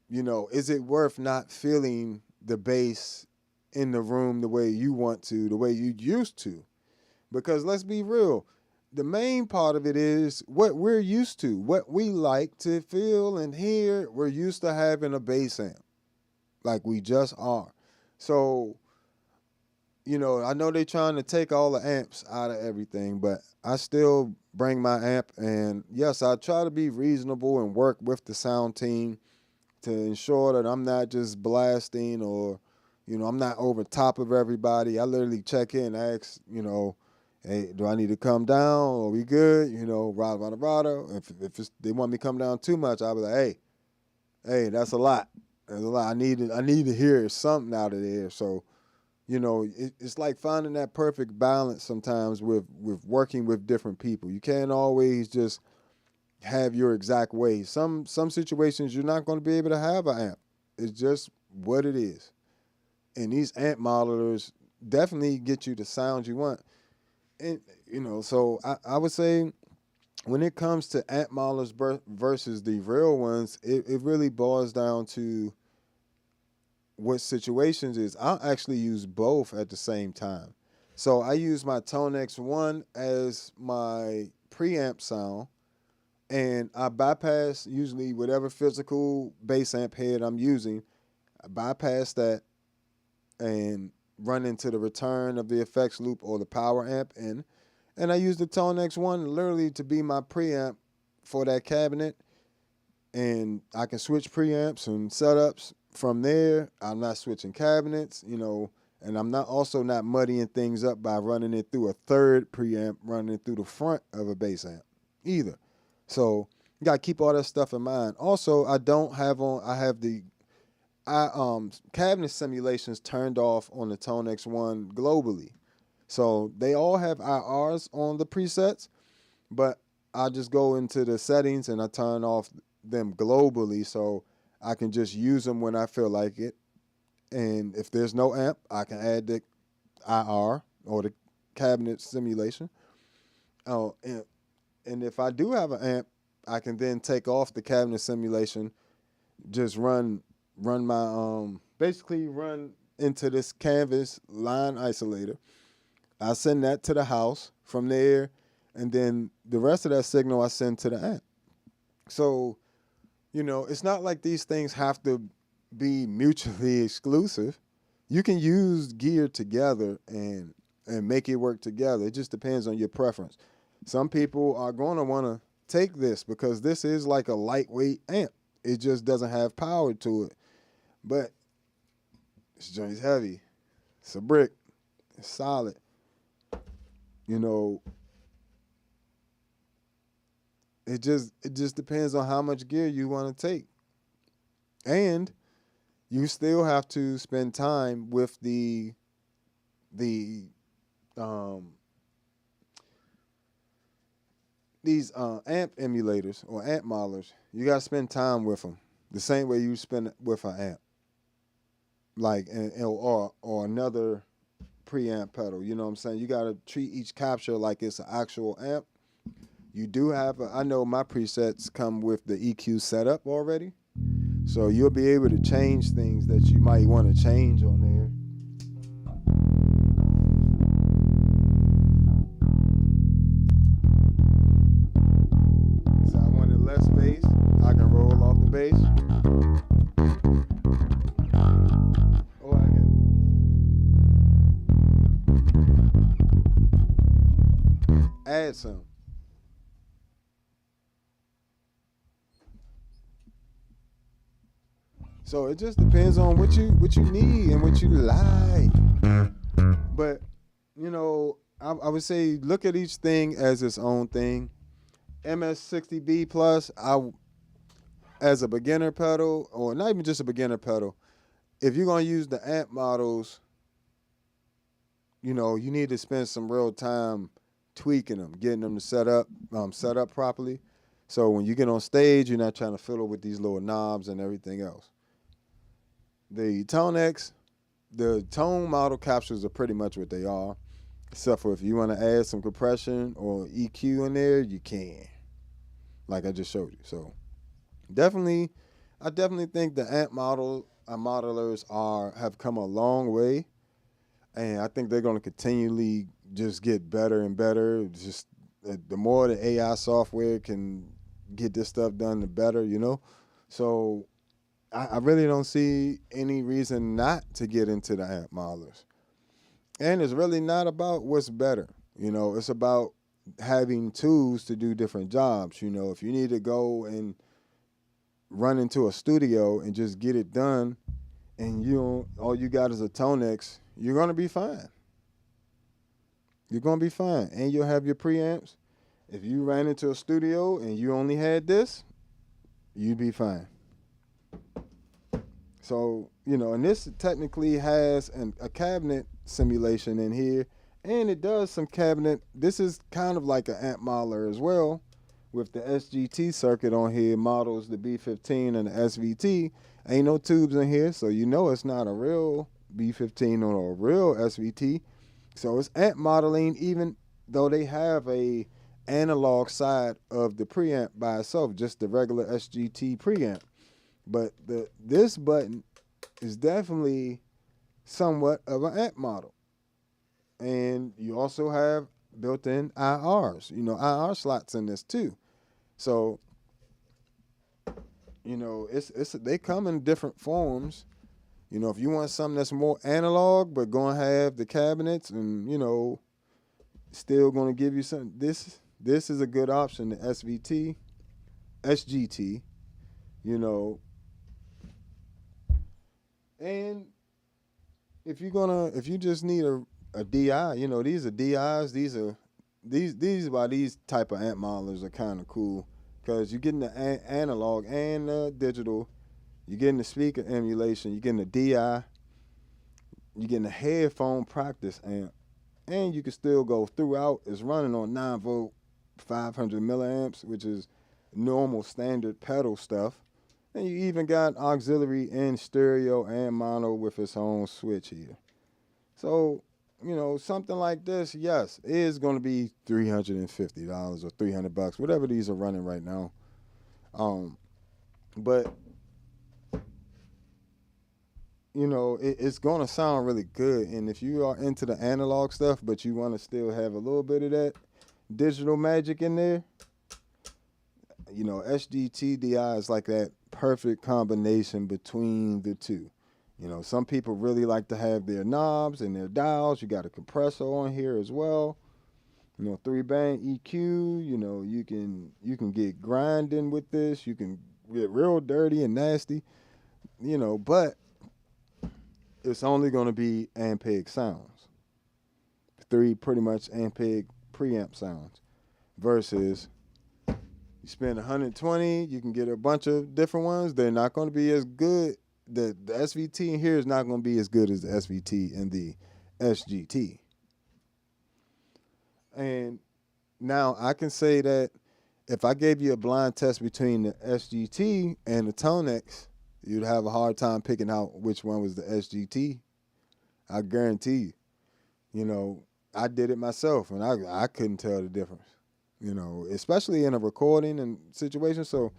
you know, is it worth not feeling the bass in the room the way you want to, the way you used to? Because let's be real, the main part of it is what we're used to, what we like to feel and hear. We're used to having a bass amp, like we just are. So, you know, I know they're trying to take all the amps out of everything, but I still bring my amp. And yes, I try to be reasonable and work with the sound team to ensure that I'm not just blasting or, you know, I'm not over top of everybody. I literally check in, ask, you know, hey, do I need to come down? Are we good? You know, rada. If they want me to come down too much, I'll be like, hey, that's a lot. That's a lot. I need to hear something out of there. So, you know, it's like finding that perfect balance sometimes with working with different people. You can't always just have your exact way. Some situations you're not going to be able to have an amp. It's just what it is. And these amp modelers definitely get you the sound you want. And, you know, so I would say when it comes to amp modelers versus the real ones, it really boils down to what situations is. I'll actually use both at the same time. So I use my ToneX 1 as my preamp sound, and I bypass usually whatever physical bass amp head I'm using. I bypass that and run into the return of the effects loop or the power amp in. And I use the ToneX 1 literally to be my preamp for that cabinet. And I can switch preamps and setups from there. I'm not switching cabinets, you know, and I'm not muddying things up by running it through a third preamp, running it through the front of a bass amp either. So you gotta keep all that stuff in mind. Also, I have the cabinet simulations turned off on the ToneX 1 globally. So they all have IRs on the presets, but I just go into the settings and I turn off them globally so I can just use them when I feel like it. And if there's no amp, I can add the IR or the cabinet simulation. Oh, and if I do have an amp, I can then take off the cabinet simulation, just run my basically run into this canvas line isolator. I send that to the house from there, and then the rest of that signal I send to the amp. So, you know, it's not like these things have to be mutually exclusive. You can use gear together and make it work together. It just depends on your preference. Some people are going to want to take this because this is like a lightweight amp. It just doesn't have power to it. But this joint's heavy. It's a brick. It's solid. You know, it just depends on how much gear you want to take. And you still have to spend time with these amp emulators or amp modelers. You got to spend time with them the same way you spend with an amp, like or another preamp pedal. You know what I'm saying? You got to treat each capture like it's an actual amp. You do have I know my presets come with the EQ setup already, so you'll be able to change things that you might want to change on there. bass. Oh, I can add some. So it just depends on what you need and what you like. But I would say look at each thing as its own thing. MS-60B plus, as a beginner pedal, or not even just a beginner pedal, if you're gonna use the amp models, you need to spend some real time tweaking them, getting them to set up properly. So when you get on stage, you're not trying to fiddle with these little knobs and everything else. The ToneX, the tone model captures are pretty much what they are, except for if you want to add some compression or EQ in there, you can, like I just showed you. So I definitely think the amp modelers have come a long way, and I think they're going to continually just get better and better. Just the more the AI software can get this stuff done, the better. So I really don't see any reason not to get into the amp modelers. And it's really not about what's better. It's about having tools to do different jobs. If you need to go and run into a studio and just get it done, and all you got is a ToneX, you're gonna be fine. You're gonna be fine, and you'll have your preamps. If you ran into a studio and you only had this, you'd be fine. So and this technically has a cabinet simulation in here, and it does some cabinet. This is kind of like an amp modeler as well, with the SGT circuit on here, models the B15 and the SVT. Ain't no tubes in here, so it's not a real B15 or a real SVT. So it's amp modeling, even though they have a analog side of the preamp by itself, just the regular SGT preamp. But this button is definitely somewhat of an amp model. And you also have built-in IRs, IR slots in this too. So, they come in different forms. If you want something that's more analog but gonna have the cabinets and, still gonna give you something, this is a good option, the SGT, and if you just need a DI, these are DIs, these type of amp modelers are kind of cool, because you're getting the analog and the digital, you're getting the speaker emulation, you're getting the DI, you're getting the headphone practice amp, and you can still go throughout. It's running on 9-volt, 500 milliamps, which is normal standard pedal stuff. And you even got auxiliary in stereo and mono with its own switch here. So, something like this, yes, is going to be $350 or $300, whatever these are running right now. But it's going to sound really good. And if you are into the analog stuff, but you want to still have a little bit of that digital magic in there, SGT DI is like that perfect combination between the two. Some people really like to have their knobs and their dials. You got a compressor on here as well. 3-band EQ. You can get grinding with this. You can get real dirty and nasty. But it's only going to be Ampeg sounds. 3 pretty much Ampeg preamp sounds. Versus you spend 120, you can get a bunch of different ones. They're not going to be as good. The SVT in here is not going to be as good as the SVT and the SGT. And now I can say that if I gave you a blind test between the SGT and the ToneX, you'd have a hard time picking out which one was the SGT. I guarantee you. I did it myself, and I couldn't tell the difference. Especially in a recording and situation. So,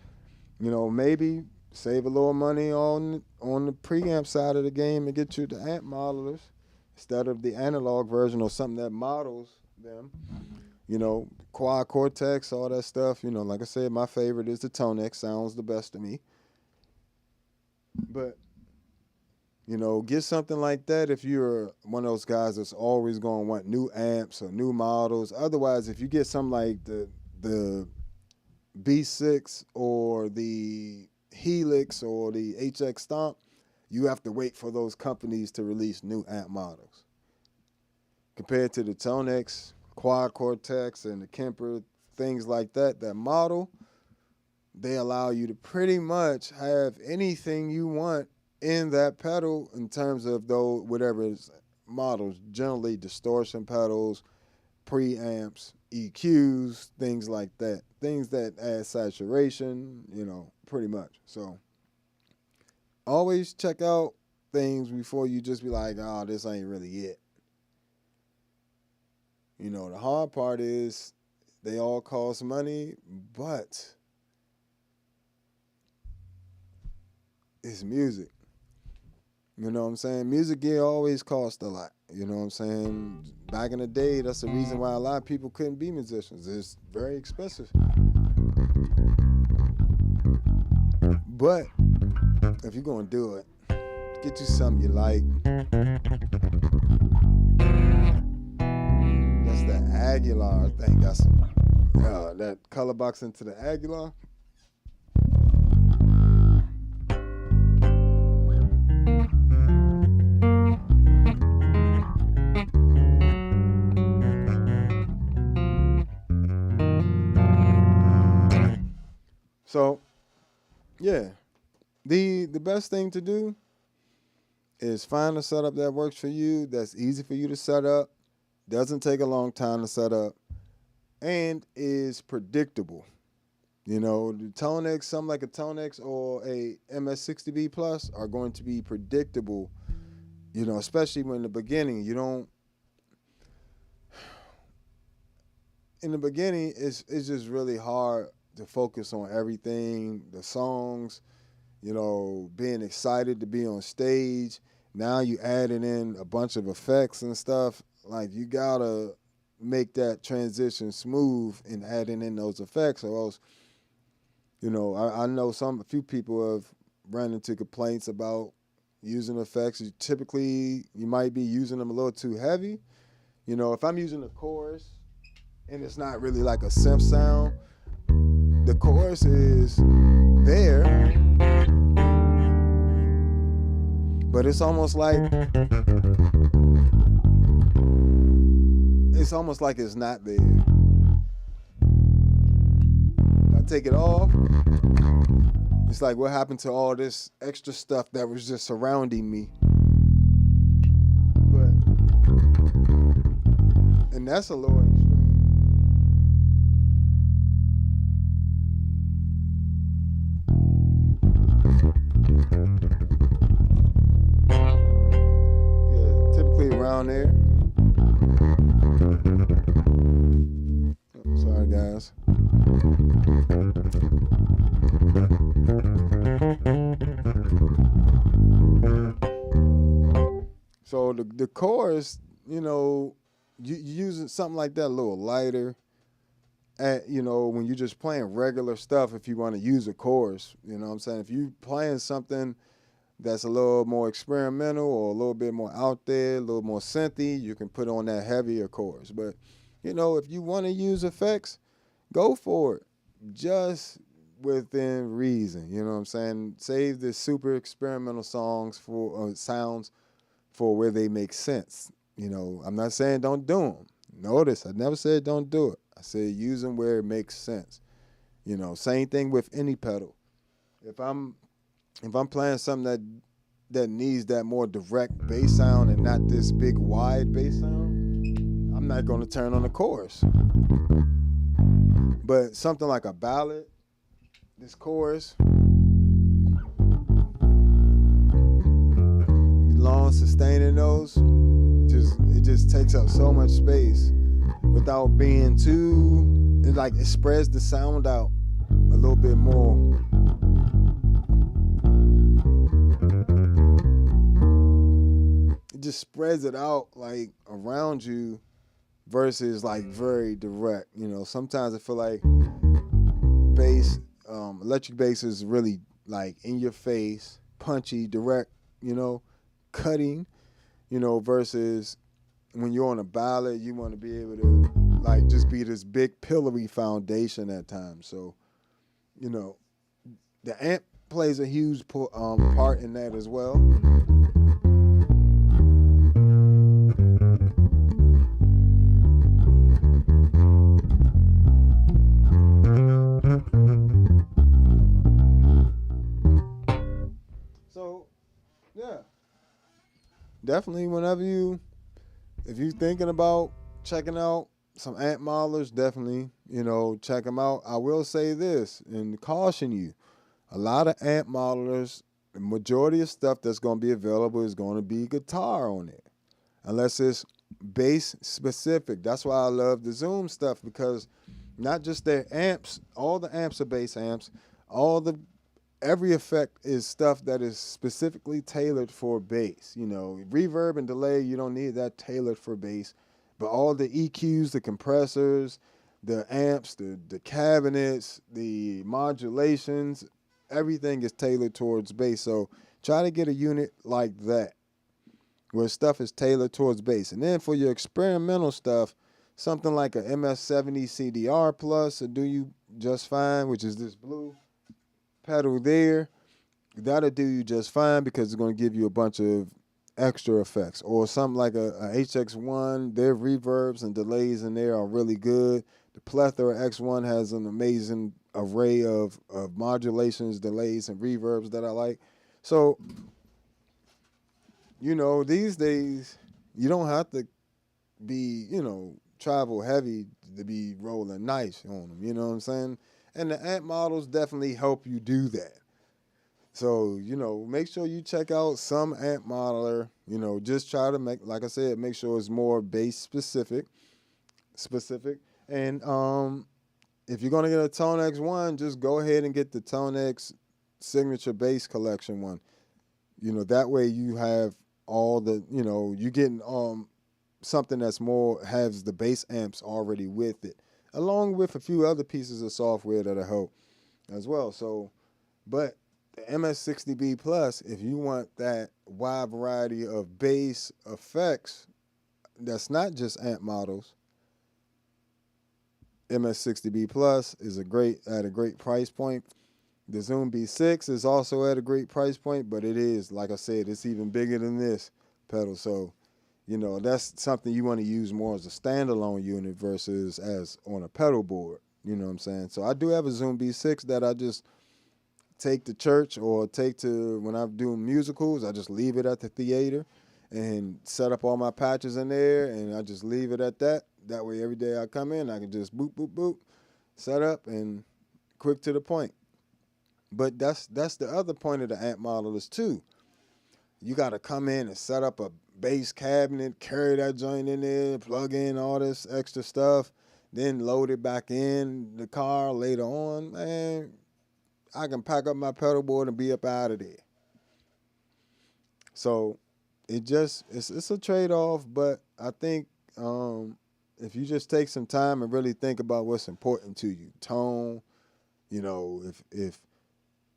maybe save a little money on the preamp side of the game and get you the amp modelers instead of the analog version or something that models them. Quad Cortex, all that stuff. Like I said, my favorite is the ToneX. Sounds the best to me. But you know, get something like that if you're one of those guys that's always going to want new amps or new models. Otherwise, if you get something like the B6 or the Helix or the HX Stomp, you have to wait for those companies to release new amp models. Compared to the ToneX, Quad Cortex, and the Kemper, things like that, that model, they allow you to pretty much have anything you want in that pedal in terms of though whatever is models, generally distortion pedals, preamps, EQs, things like that. Things that add saturation, you know, pretty much. So always check out things before you just be like, oh, this ain't really it. You know, the hard part is they all cost money, but it's music. You know what I'm saying? Music gear always cost a lot. You know what I'm saying? Back in the day, that's the reason why a lot of people couldn't be musicians. It's very expensive. But if you're going to do it, get you something you like. That's the Aguilar thing. Got some that color box into the Aguilar. So, yeah, the best thing to do is find a setup that works for you, that's easy for you to set up, doesn't take a long time to set up, and is predictable. You know, the ToneX, something like a ToneX or a MS-60B Plus are going to be predictable, you know, especially when in the beginning, in the beginning, it's just really hard to focus on everything, the songs, you know, being excited to be on stage. Now you adding in a bunch of effects and stuff. Like, you gotta make that transition smooth in adding in those effects, or else, you know, I know a few people have run into complaints about using effects. Typically, you might be using them a little too heavy. You know, if I'm using the chorus and it's not really like a synth sound, the chorus is there, but it's almost like it's not there. If I take it off, it's like, what happened to all this extra stuff that was just surrounding me? And that's a little extreme. Yeah, typically around there. Oh, sorry, guys. So the chorus, you know, you using something like that a little lighter. You know, when you're just playing regular stuff, if you want to use a chorus, you know what I'm saying? If you playing something that's a little more experimental or a little bit more out there, a little more synthy, you can put on that heavier chorus. But, you know, if you want to use effects, go for it. Just within reason, you know what I'm saying? Save the super experimental songs for sounds for where they make sense. You know, I'm not saying don't do them. Notice, I never said don't do it. I said use them where it makes sense. You know, same thing with any pedal. If I'm playing something that needs that more direct bass sound and not this big wide bass sound, I'm not going to turn on the chorus. But something like a ballad, this chorus, long sustaining those, it just takes up so much space without being too, it spreads the sound out a little bit more. It just spreads it out like around you versus like very direct. You know, sometimes I feel like bass, electric bass is really like in your face, punchy, direct, cutting, versus when you're on a ballad, you want to be able to like just be this big pillowy foundation at times. So, you know, the amp plays a huge part in that as well. So, yeah, definitely if you're thinking about checking out some amp modelers, definitely, check them out. I will say this and caution you, a lot of amp modelers, the majority of stuff that's going to be available is going to be guitar on it, unless it's bass specific. That's why I love the Zoom stuff, because not just their amps, all the amps are bass amps, every effect is stuff that is specifically tailored for bass. Reverb and delay, you don't need that tailored for bass. But all the EQs, the compressors, the amps, the cabinets, the modulations, everything is tailored towards bass. So try to get a unit like that, where stuff is tailored towards bass. And then for your experimental stuff, something like a MS-70 CDR Plus will do you just fine, which is this blue pedal there. That'll do you just fine, because it's going to give you a bunch of extra effects. Or something like a HX1, their reverbs and delays in there are really good. The Plethora X1 has an amazing array of modulations, delays, and reverbs that I like. So, these days, you don't have to be, travel heavy to be rolling nice on them, you know what I'm saying? And the amp models definitely help you do that. So, make sure you check out some amp modeler, just try to like I said, make sure it's more bass specific. And if you're going to get a ToneX one, just go ahead and get the ToneX Signature Bass Collection one. That way you have all the, you getting something that's has the bass amps already with it, along with a few other pieces of software that'll help as well. So, but the MS-60B Plus, if you want that wide variety of bass effects, that's not just amp models, MS-60B Plus is at a great price point. The Zoom B6 is also at a great price point, but it is, like I said, it's even bigger than this pedal. So, that's something you want to use more as a standalone unit versus as on a pedal board. You know what I'm saying? So I do have a Zoom B6 that I just take to church or take to when I'm doing musicals. I just leave it at the theater and set up all my patches in there, and I just leave it at that. That way every day I come in, I can just boop, boop, boop, set up and quick to the point. But that's the other point of the amp modelers too. You got to come in and set up a bass cabinet, carry that joint in there, plug in all this extra stuff, then load it back in the car later on. Man, I can pack up my pedal board and be up out of there. So it's a trade-off, but I think if you just take some time and really think about what's important to you, tone, if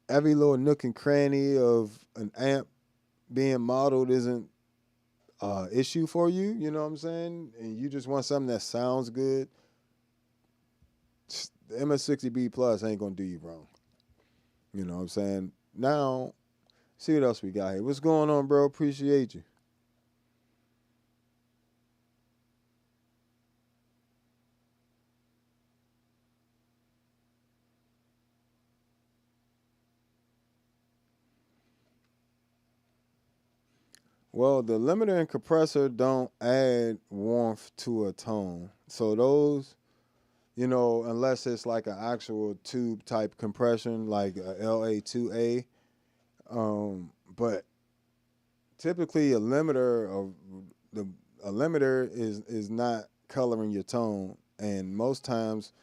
every little nook and cranny of an amp being modeled isn't an issue for you, you know what I'm saying, and you just want something that sounds good, the MS-60B Plus ain't going to do you wrong. You know what I'm saying? Now, see what else we got here. What's going on, bro? Appreciate you. Well, the limiter and compressor don't add warmth to a tone. So those, unless it's like an actual tube type compression, like a LA2A. But typically a limiter is not coloring your tone, and most times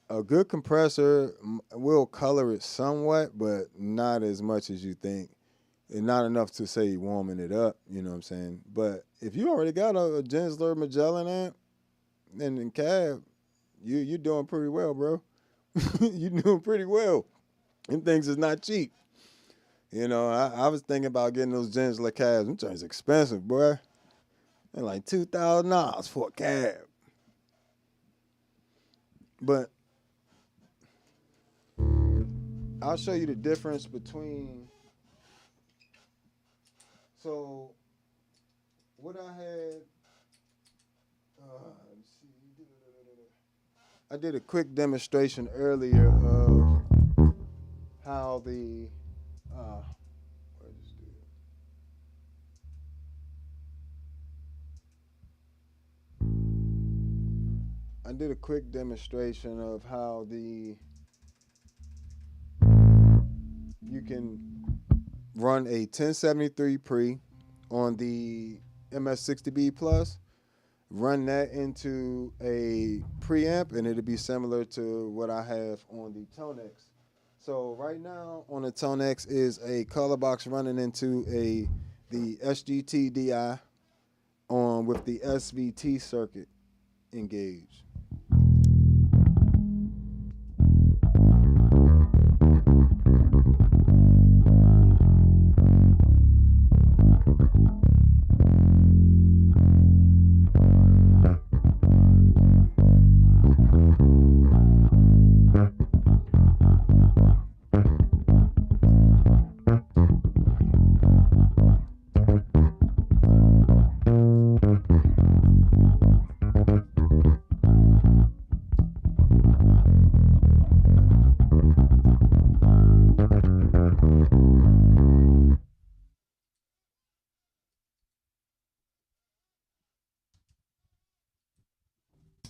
a good compressor will color it somewhat, but not as much as you think. And not enough to say warming it up, you know what I'm saying? But if you already got a Gensler Magellan amp and in cab, you're doing pretty well, bro. You're doing pretty well. And things is not cheap. You know, I was thinking about getting those gents like cabs. Them joints expensive, boy. They're like $2,000 for a cab. But I'll show you the difference between. So what I had, let's see. I did a quick demonstration earlier of how the where's this dude? I did a quick demonstration of how you can run a 1073 pre on the MS-60B Plus, run that into a preamp, and it'll be similar to what I have on the ToneX. So right now on the ToneX is a color box running into the SGT DI on with the SVT circuit engaged.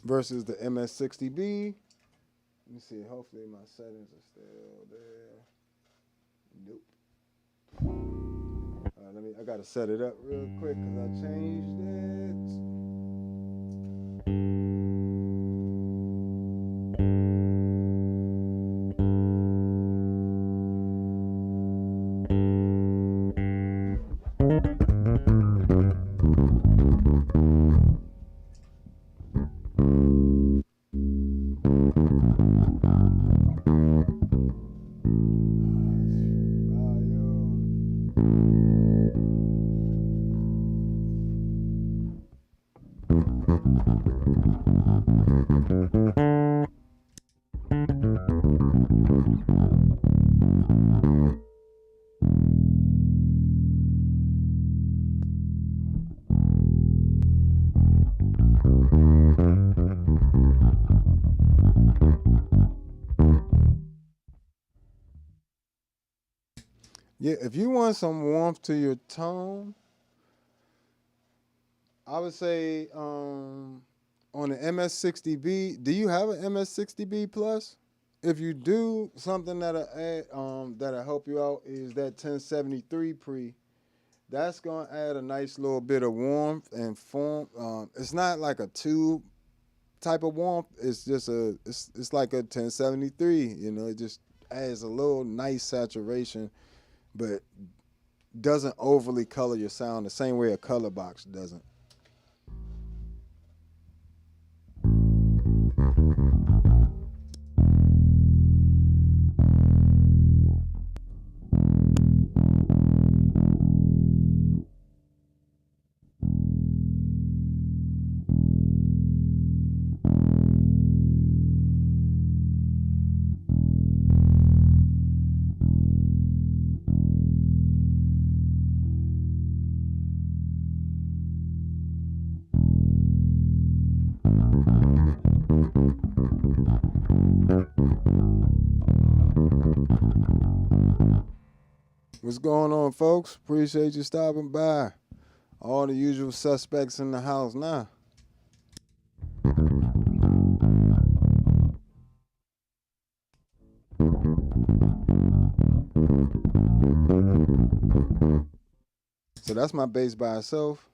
Versus the MS-60B. Let me see. Hopefully my settings are still there. Nope. I gotta set it up real quick because I changed it. Yeah, if you want some warmth to your tone, I would say on the MS-60B, do you have an MS-60B Plus? If you do, something that'll help you out is that 1073 pre. That's gonna add a nice little bit of warmth and form. It's not like a tube type of warmth. It's just it's like a 1073. You know, it just adds a little nice saturation, but doesn't overly color your sound the same way a color box doesn't. What's going on, folks? Appreciate you stopping by. All the usual suspects in the house now. So that's my bass by itself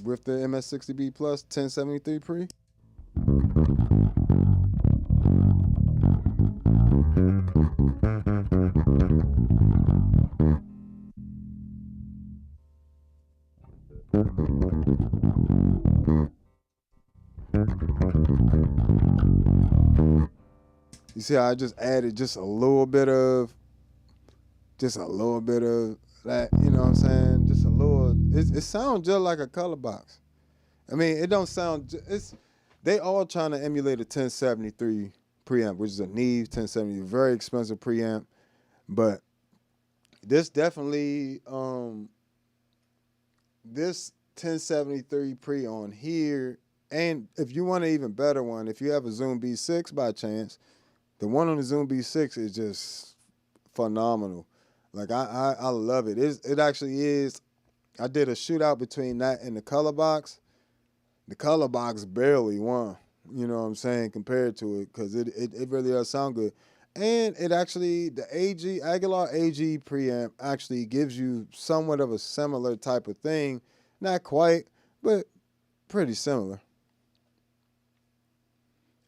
with the MS-60B Plus 1073 pre. You see how I just added just a little bit of that, you know what I'm saying? Just a little. It sounds just like a color box. I mean, it don't sound. It's they all trying to emulate a 1073 preamp, which is a Neve 1070, very expensive preamp. But this definitely, this 1073 pre on here, and if you want an even better one, if you have a Zoom B6 by chance, the one on the Zoom B6 is just phenomenal. Like I love it. It actually is. I did a shootout between that and the color box. The color box barely won. You know what I'm saying, compared to it, because it really does sound good. And it actually, the Aguilar AG preamp actually gives you somewhat of a similar type of thing. Not quite, but pretty similar.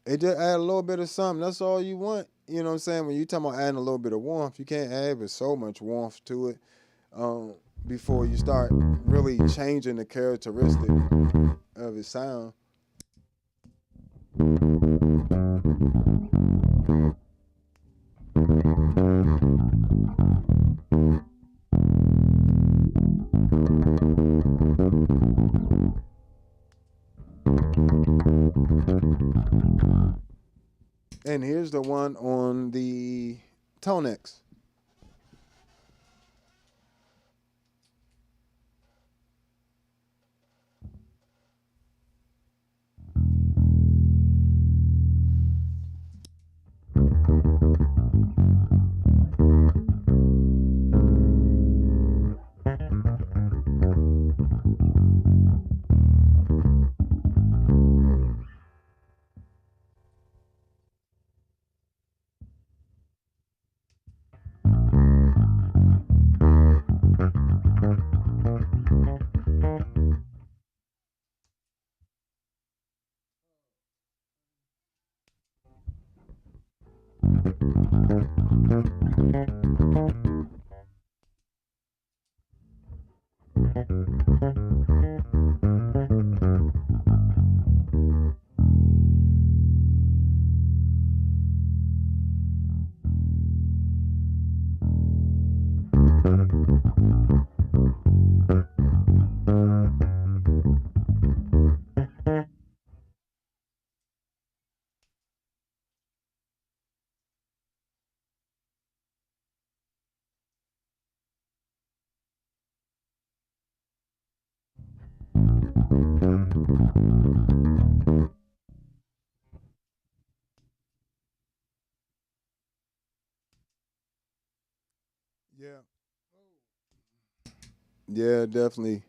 It just add a little bit of something. That's all you want. You know what I'm saying? When you talking about adding a little bit of warmth, you can't add but so much warmth to it, um, before you start really changing the characteristic of its sound. And here's the one on the ToneX. Yeah. Yeah, definitely.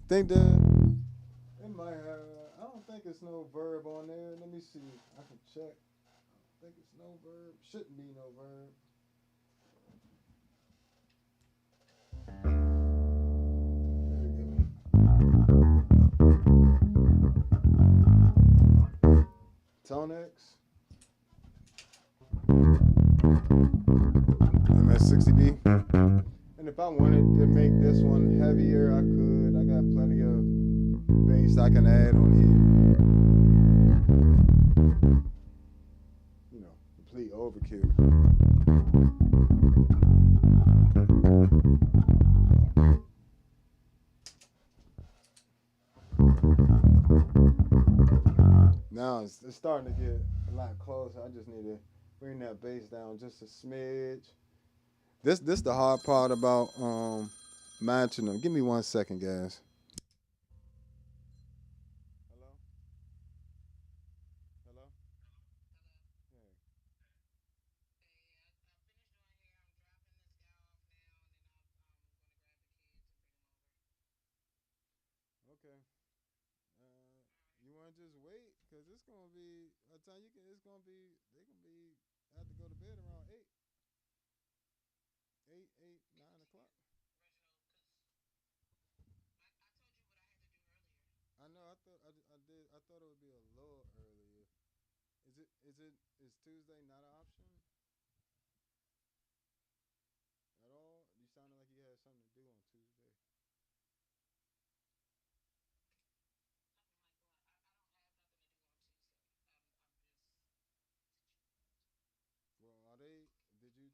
Think that it might have. I don't think it's no verb on there. Let me see. I can check. I think it's no verb. Shouldn't be no verb. ToneX MS-60B. And if I wanted to make this one heavier, I could. I got plenty of bass I can add on here. You know, complete overkill. Now it's starting to get a lot closer. I just need to bring that bass down just a smidge. This the hard part about matching them. Give me 1 second, guys. Hello? Hello? Yeah. Okay. You want to just wait? Because it's going to be, by the time you can, it's going to be, they can be, I have to go to bed around 8, 9 o'clock. I know, I did, I thought it would be a little earlier. Is Tuesday not an option at all? You sounded like you had something to do on Tuesday.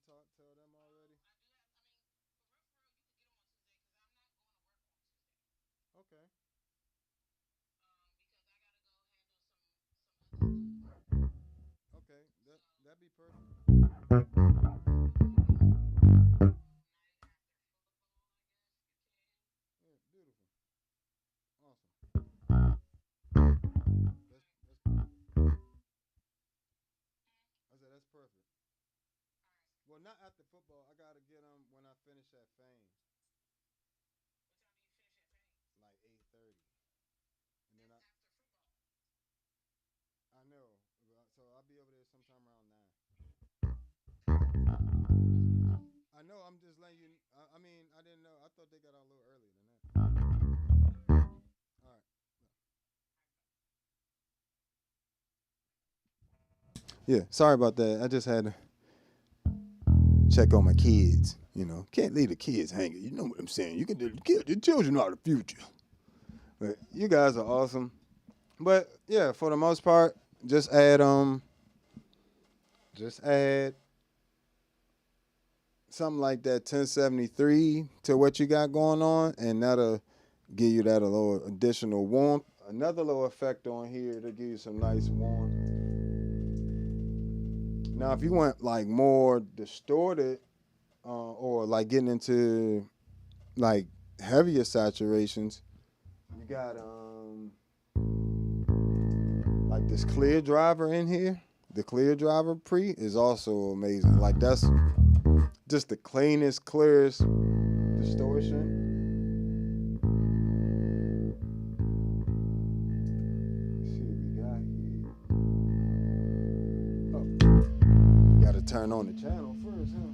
tell them already? Okay. Okay. That'd be perfect. Yeah, beautiful. Awesome. That's perfect. I said that's perfect. Well, not after football. I gotta get them when I finish at Fame, like 8:30, and then I know. So I'll be over there sometime around 9. I know. I'm just letting you. I mean, I didn't know. I thought they got out a little earlier than that. All right. Yeah. Sorry about that. I just had to check on my kids. You know, can't leave the kids hanging. You know what I'm saying? You can do the kids. The children are the future. But you guys are awesome. But yeah, for the most part, just add something like that 1073 to what you got going on, and that'll give you that a little additional warmth. Another little effect on here to give you some nice warmth. Now, if you want like more distorted, or like getting into like heavier saturations, you got like this clear driver in here. The clear driver pre is also amazing. Like that's just the cleanest, clearest distortion. Let's see what we got here. Oh, gotta turn on the channel first, huh?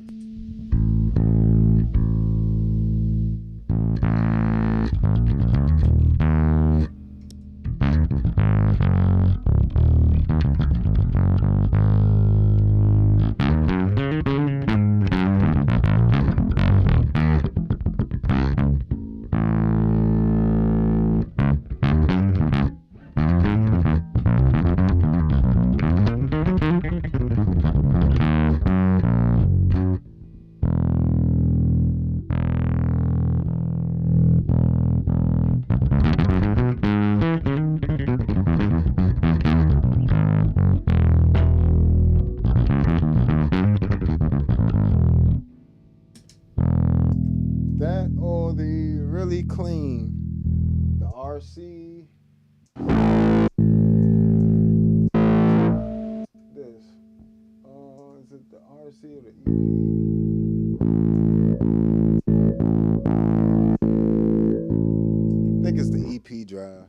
That or the really clean, the RC. This, is it the RC or the EP? I think it's the EP drive.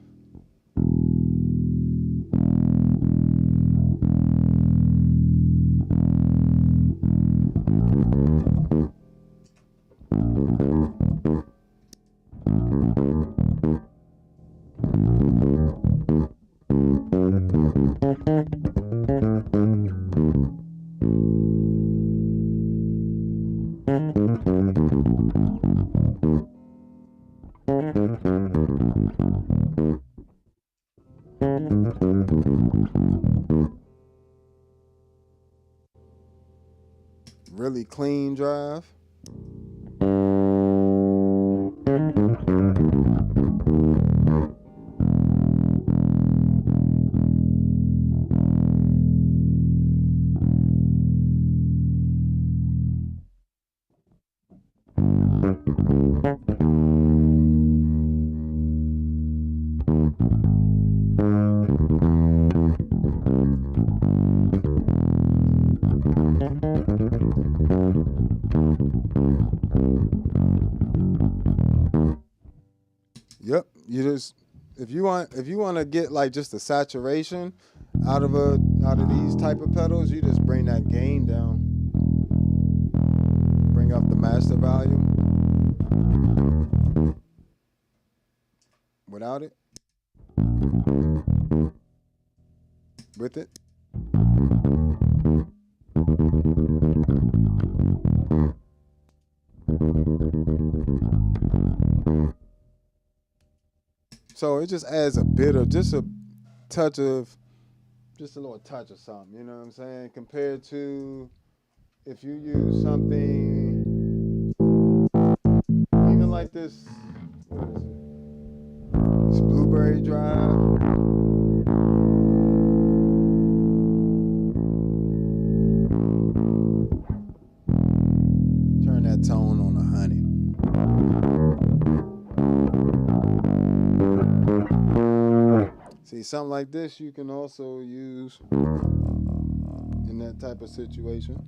Really clean drive. Yep. You just if you want to get like just a saturation out of these type of pedals, you just bring that gain down. Bring up the master volume. Without it. With it. So it just adds a bit of just a touch of just a little touch of something, you know what I'm saying? Compared to if you use something even like this, what is it? This Blueberry Drive. Turn that tone on 100. See, something like this you can also use in that type of situation.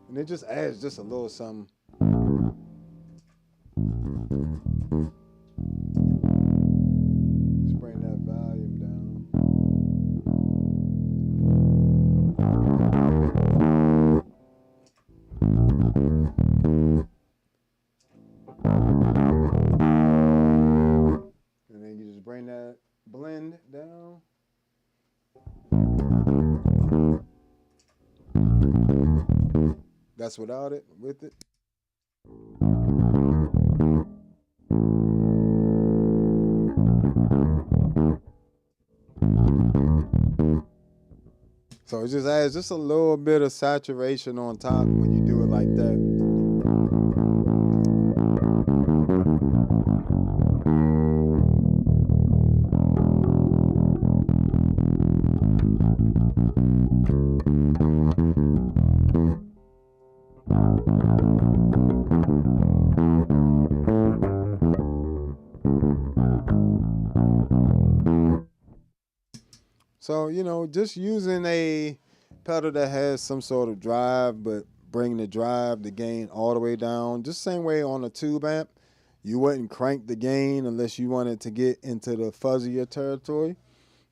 And it just adds just a little something. Let's bring that volume down. And then you just bring that blend down. That's without it, with it. So it just adds just a little bit of saturation on top when you do it like that. So, you know, just using a pedal that has some sort of drive, but bring the drive, the gain all the way down. Just same way on a tube amp, you wouldn't crank the gain unless you wanted to get into the fuzzier territory.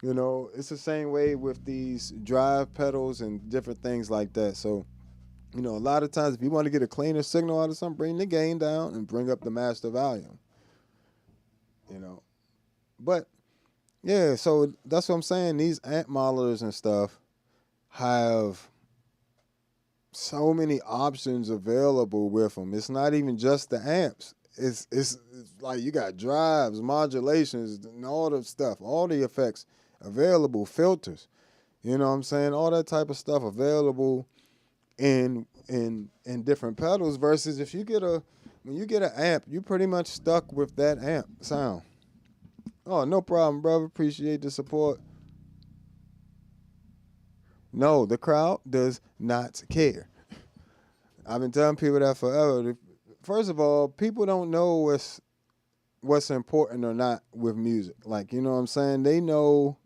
You know, it's the same way with these drive pedals and different things like that. So, you know, a lot of times if you want to get a cleaner signal out of something, bring the gain down and bring up the master volume. You know, but yeah, so that's what I'm saying. These amp modelers and stuff have so many options available with them. It's not even just the amps. It's like you got drives, modulations, and all the stuff, all the effects available, filters. You know what I'm saying? All that type of stuff available in different pedals. Versus if you get when you get an amp, you pretty much stuck with that amp sound. Oh, no problem, brother. Appreciate the support. No, the crowd does not care. I've been telling people that forever. First of all, people don't know what's important or not with music. Like, you know what I'm saying? They know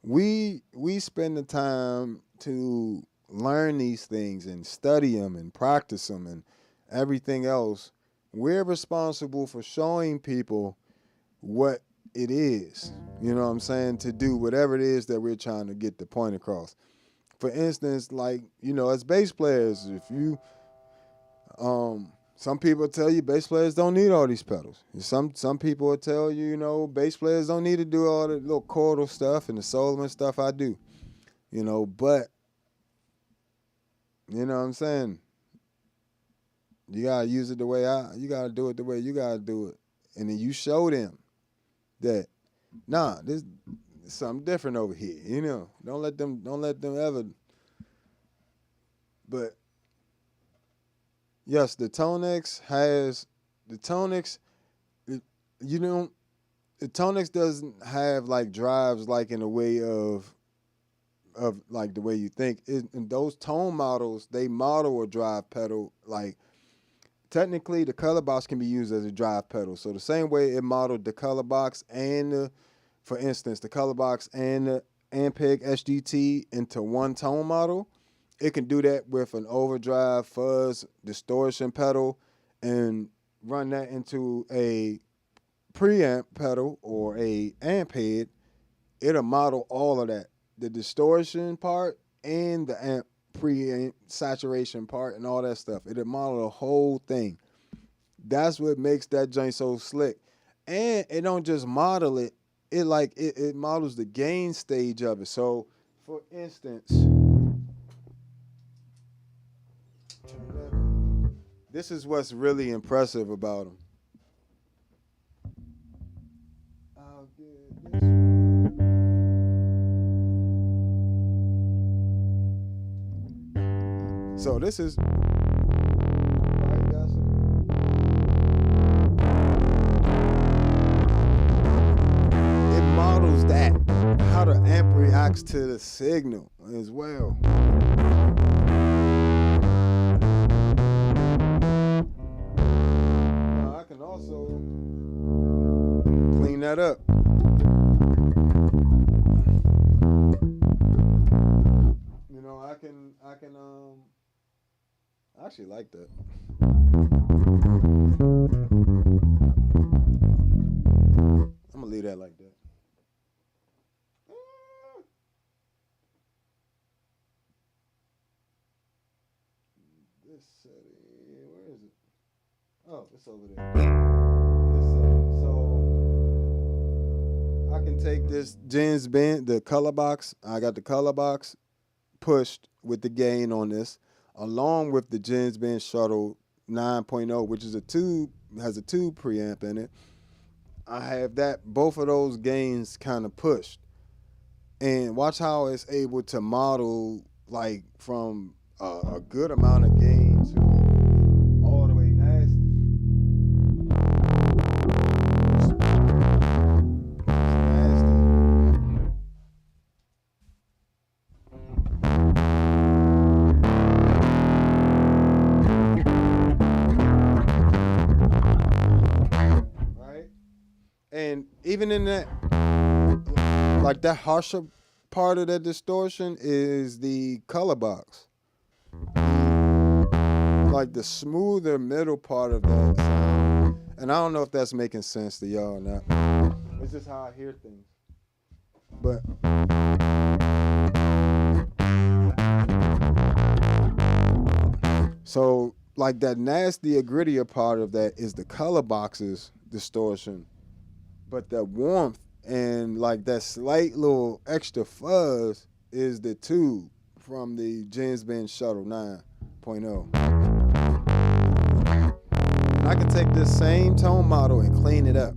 we spend the time to learn these things and study them and practice them and everything else. We're responsible for showing people what it is, you know what I'm saying, to do whatever it is that we're trying to get the point across. For instance, like, you know, as bass players, if you some people tell you bass players don't need all these pedals. Some people will tell you, you know, bass players don't need to do all the little chordal stuff and the soloing stuff I do. You know, but you know what I'm saying? You gotta use it the way you gotta do it the way you gotta do it. And then you show them that, nah, this is something different over here. You know, don't let them ever. But yes, the ToneX has the ToneX. You know, the ToneX doesn't have like drives like in a way of like the way you think. In those tone models, they model a drive pedal like. Technically, the color box can be used as a drive pedal. So the same way it modeled the color box and, for instance, the color box and the Ampeg SGT into one tone model, it can do that with an overdrive, fuzz, distortion pedal, and run that into a preamp pedal or a amp head. It'll model all of that, the distortion part and the amp pre-saturation part and all that stuff. It'll model the whole thing. That's what makes that joint so slick. And it don't just model it, it models the gain stage of it. So, for instance, this is what's really impressive about them. I'll give So this is it models that how the amp reacts to the signal as well. Now I can also clean that up. You know, I can I actually like that. I'm gonna leave that like that. This setting, where is it? Oh, it's over there. This setting. So I can take this Jens band, the color box. I got the color box pushed with the gain on this, along with the Jens Band Shuttle 9.0, which is has a tube preamp in it. I have both of those gains kind of pushed. And watch how it's able to model like from a good amount of gain to all the way nasty. And even in that, like that harsher part of that distortion is the color box. Like the smoother middle part of that sound. And I don't know if that's making sense to y'all or not. It's just how I hear things. But so like that nastier, grittier part of that is the color box's distortion. But that warmth and like that slight little extra fuzz is the tube from the Jens Band Shuttle 9.0. And I can take this same tone model and clean it up.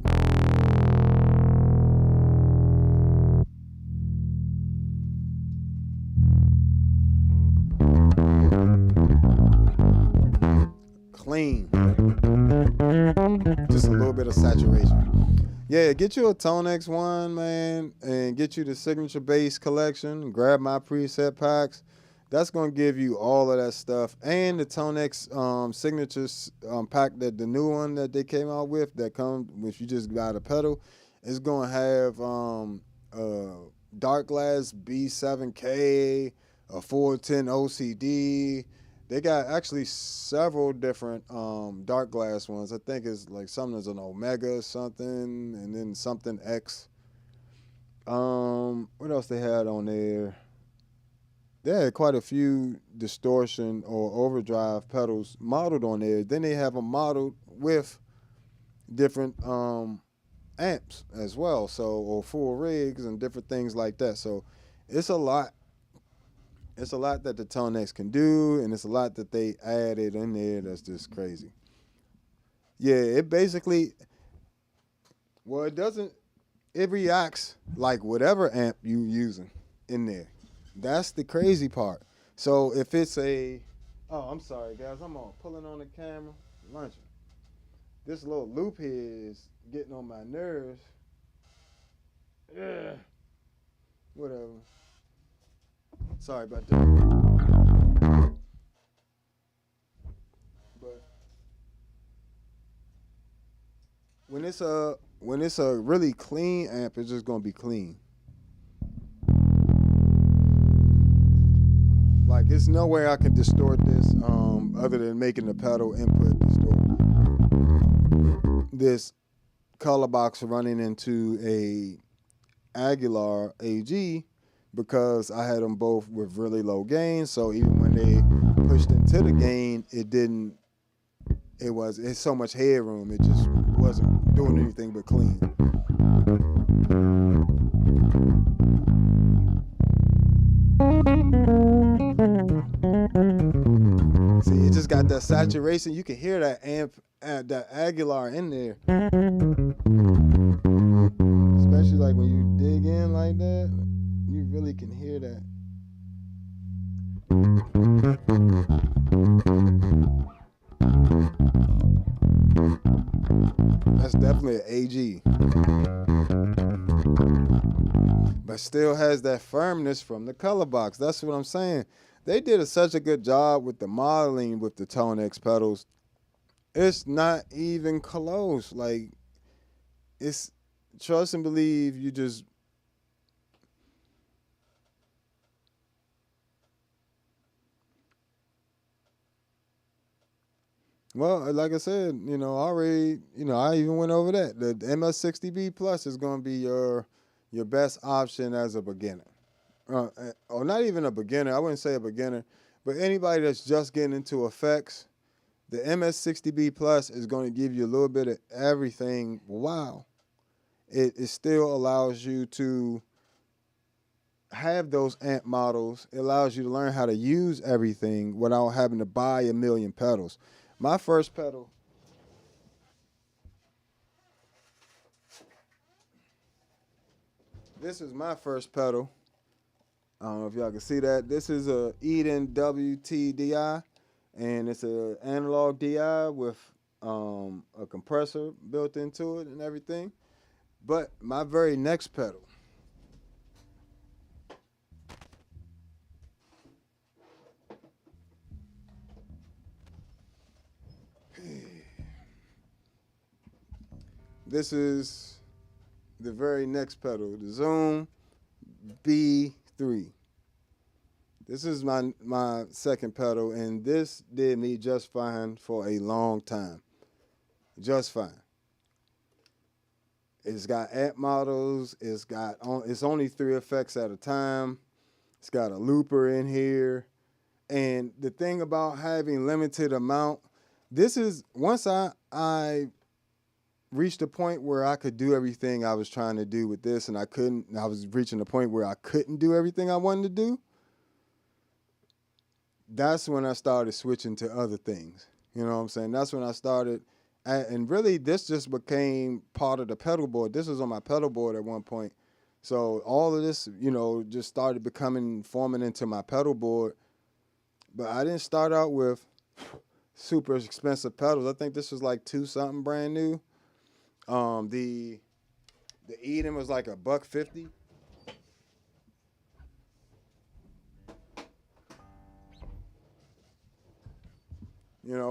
Clean. Just a little bit of saturation. Yeah, get you a ToneX one, man, and get you the Signature Bass collection. Grab my preset packs. That's going to give you all of that stuff. And the ToneX Signatures pack, that the new one that they came out with, that comes if you just got a pedal, is going to have Dark Glass B7K, a 410 OCD. They got actually several different dark glass ones. I think it's like something is an Omega something, and then something X. What else they had on there? They had quite a few distortion or overdrive pedals modeled on there. Then they have them modeled with different amps as well, so or full rigs and different things like that. So it's a lot. It's a lot that the ToneX can do, and it's a lot that they added in there that's just crazy. Yeah, it basically, well, it reacts like whatever amp you using in there. That's the crazy part. So if it's I'm sorry, guys, I'm pulling on the camera, lunching. This little loop here is getting on my nerves. Yeah, whatever. Sorry about that. But when it's a really clean amp, it's just gonna be clean. Like there's no way I can distort this other than making the pedal input distort. This color box running into a Aguilar AG, because I had them both with really low gain. So even when they pushed into the gain, it's so much headroom. It just wasn't doing anything but clean. See, it just got that saturation. You can hear that amp, that Aguilar in there. Especially like when you dig in like that. You really can hear that. That's definitely an AG. But still has that firmness from the color box. That's what I'm saying. They did such a good job with the modeling with the ToneX pedals. It's not even close. Like, it's trust and believe. You just well, like I said, already, I even went over that. The MS-60B Plus is going to be your best option as a beginner, or not even a beginner. I wouldn't say a beginner, but anybody that's just getting into effects. The MS-60B Plus is going to give you a little bit of everything. Wow. It still allows you to have those amp models. It allows you to learn how to use everything without having to buy a million pedals. My first pedal, this is my first pedal. I don't know if y'all can see that. This is a Eden WTDI, and it's an analog DI with a compressor built into it and everything. But my very next pedal, this is the very next pedal, the Zoom B3. This is my second pedal, and this did me just fine for a long time. Just fine. It's got amp models. It's only 3 effects at a time. It's got a looper in here. And the thing about having limited amount, this is once I reached a point where I could do everything I was trying to do with this, and I was reaching a point where I couldn't do everything I wanted to do. That's when I started switching to other things. You know what I'm saying? That's when I started, and really this just became part of the pedal board. This was on my pedal board at one point. So all of this, just started forming into my pedal board. But I didn't start out with super expensive pedals. I think this was like 2-something brand new. The Eden was like $150.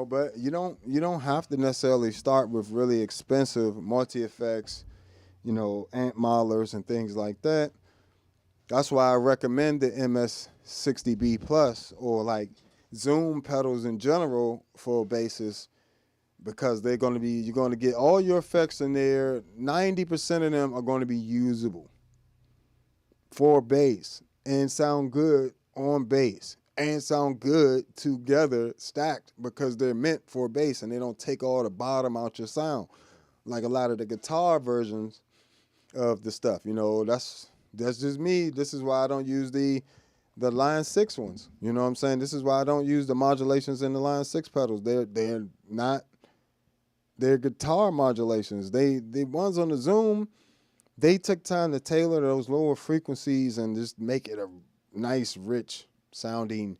But you don't have to necessarily start with really expensive multi effects, amp modelers and things like that. That's why I recommend the MS-60B Plus or like Zoom pedals in general for basses, because you're going to get all your effects in there. 90% of them are going to be usable for bass and sound good on bass and sound good together stacked, because they're meant for bass and they don't take all the bottom out your sound like a lot of the guitar versions of the stuff. That's just me. This is why I don't use the Line 6 ones. You know what I'm saying? This is why I don't use the modulations in the Line 6 pedals. They're not, they're guitar modulations. The ones on the Zoom, they took time to tailor those lower frequencies and just make it a nice, rich sounding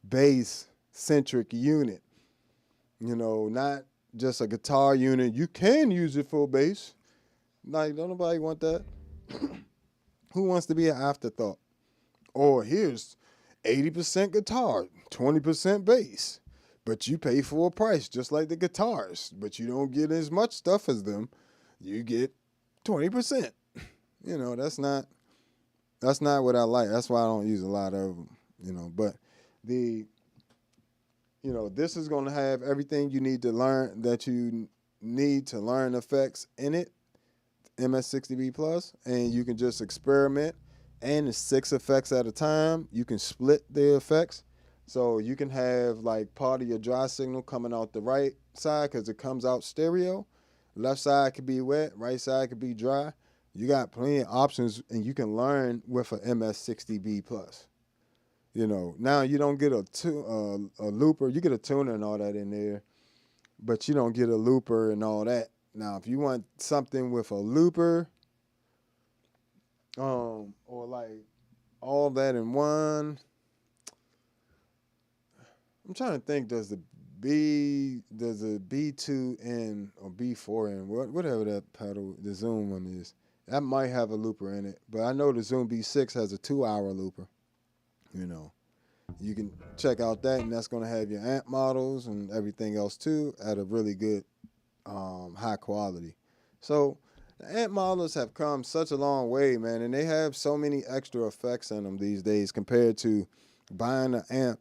bass centric unit. Not just a guitar unit. You can use it for bass. Like, don't nobody want that. Who wants to be an afterthought? Or here's 80% guitar, 20% bass. But you pay full price, just like the guitars. But you don't get as much stuff as them. You get 20%. That's not what I like. That's why I don't use a lot of them. But this is going to have everything you need to learn, that you need to learn effects in it, MS-60B Plus, and you can just experiment. And it's 6 effects at a time. You can split the effects. So you can have like part of your dry signal coming out the right side because it comes out stereo. Left side could be wet, right side could be dry. You got plenty of options, and you can learn with an MS-60B Plus. Now you don't get a looper. You get a tuner and all that in there, but you don't get a looper and all that. Now, if you want something with a looper, or like all that in one, I'm trying to think. Does the B2N or B4N, whatever that pedal, the Zoom one is, that might have a looper in it. But I know the Zoom B6 has a 2-hour looper. You know, you can check out that, and that's going to have your amp models and everything else too at a really good, high quality. So the amp models have come such a long way, man, and they have so many extra effects in them these days compared to buying an amp,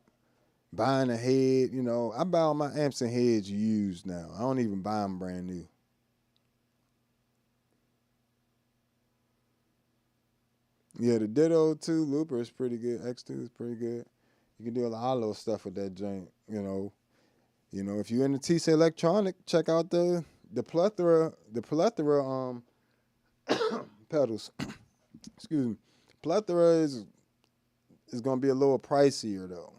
buying a head. You know, I buy all my amps and heads used now. I don't even buy them brand new. Yeah, the Ditto 2 Looper is pretty good. X2 is pretty good. You can do a lot of little stuff with that joint. If you're into TC Electronic, check out the plethora pedals. Excuse me. Plethora is gonna be a little pricier though.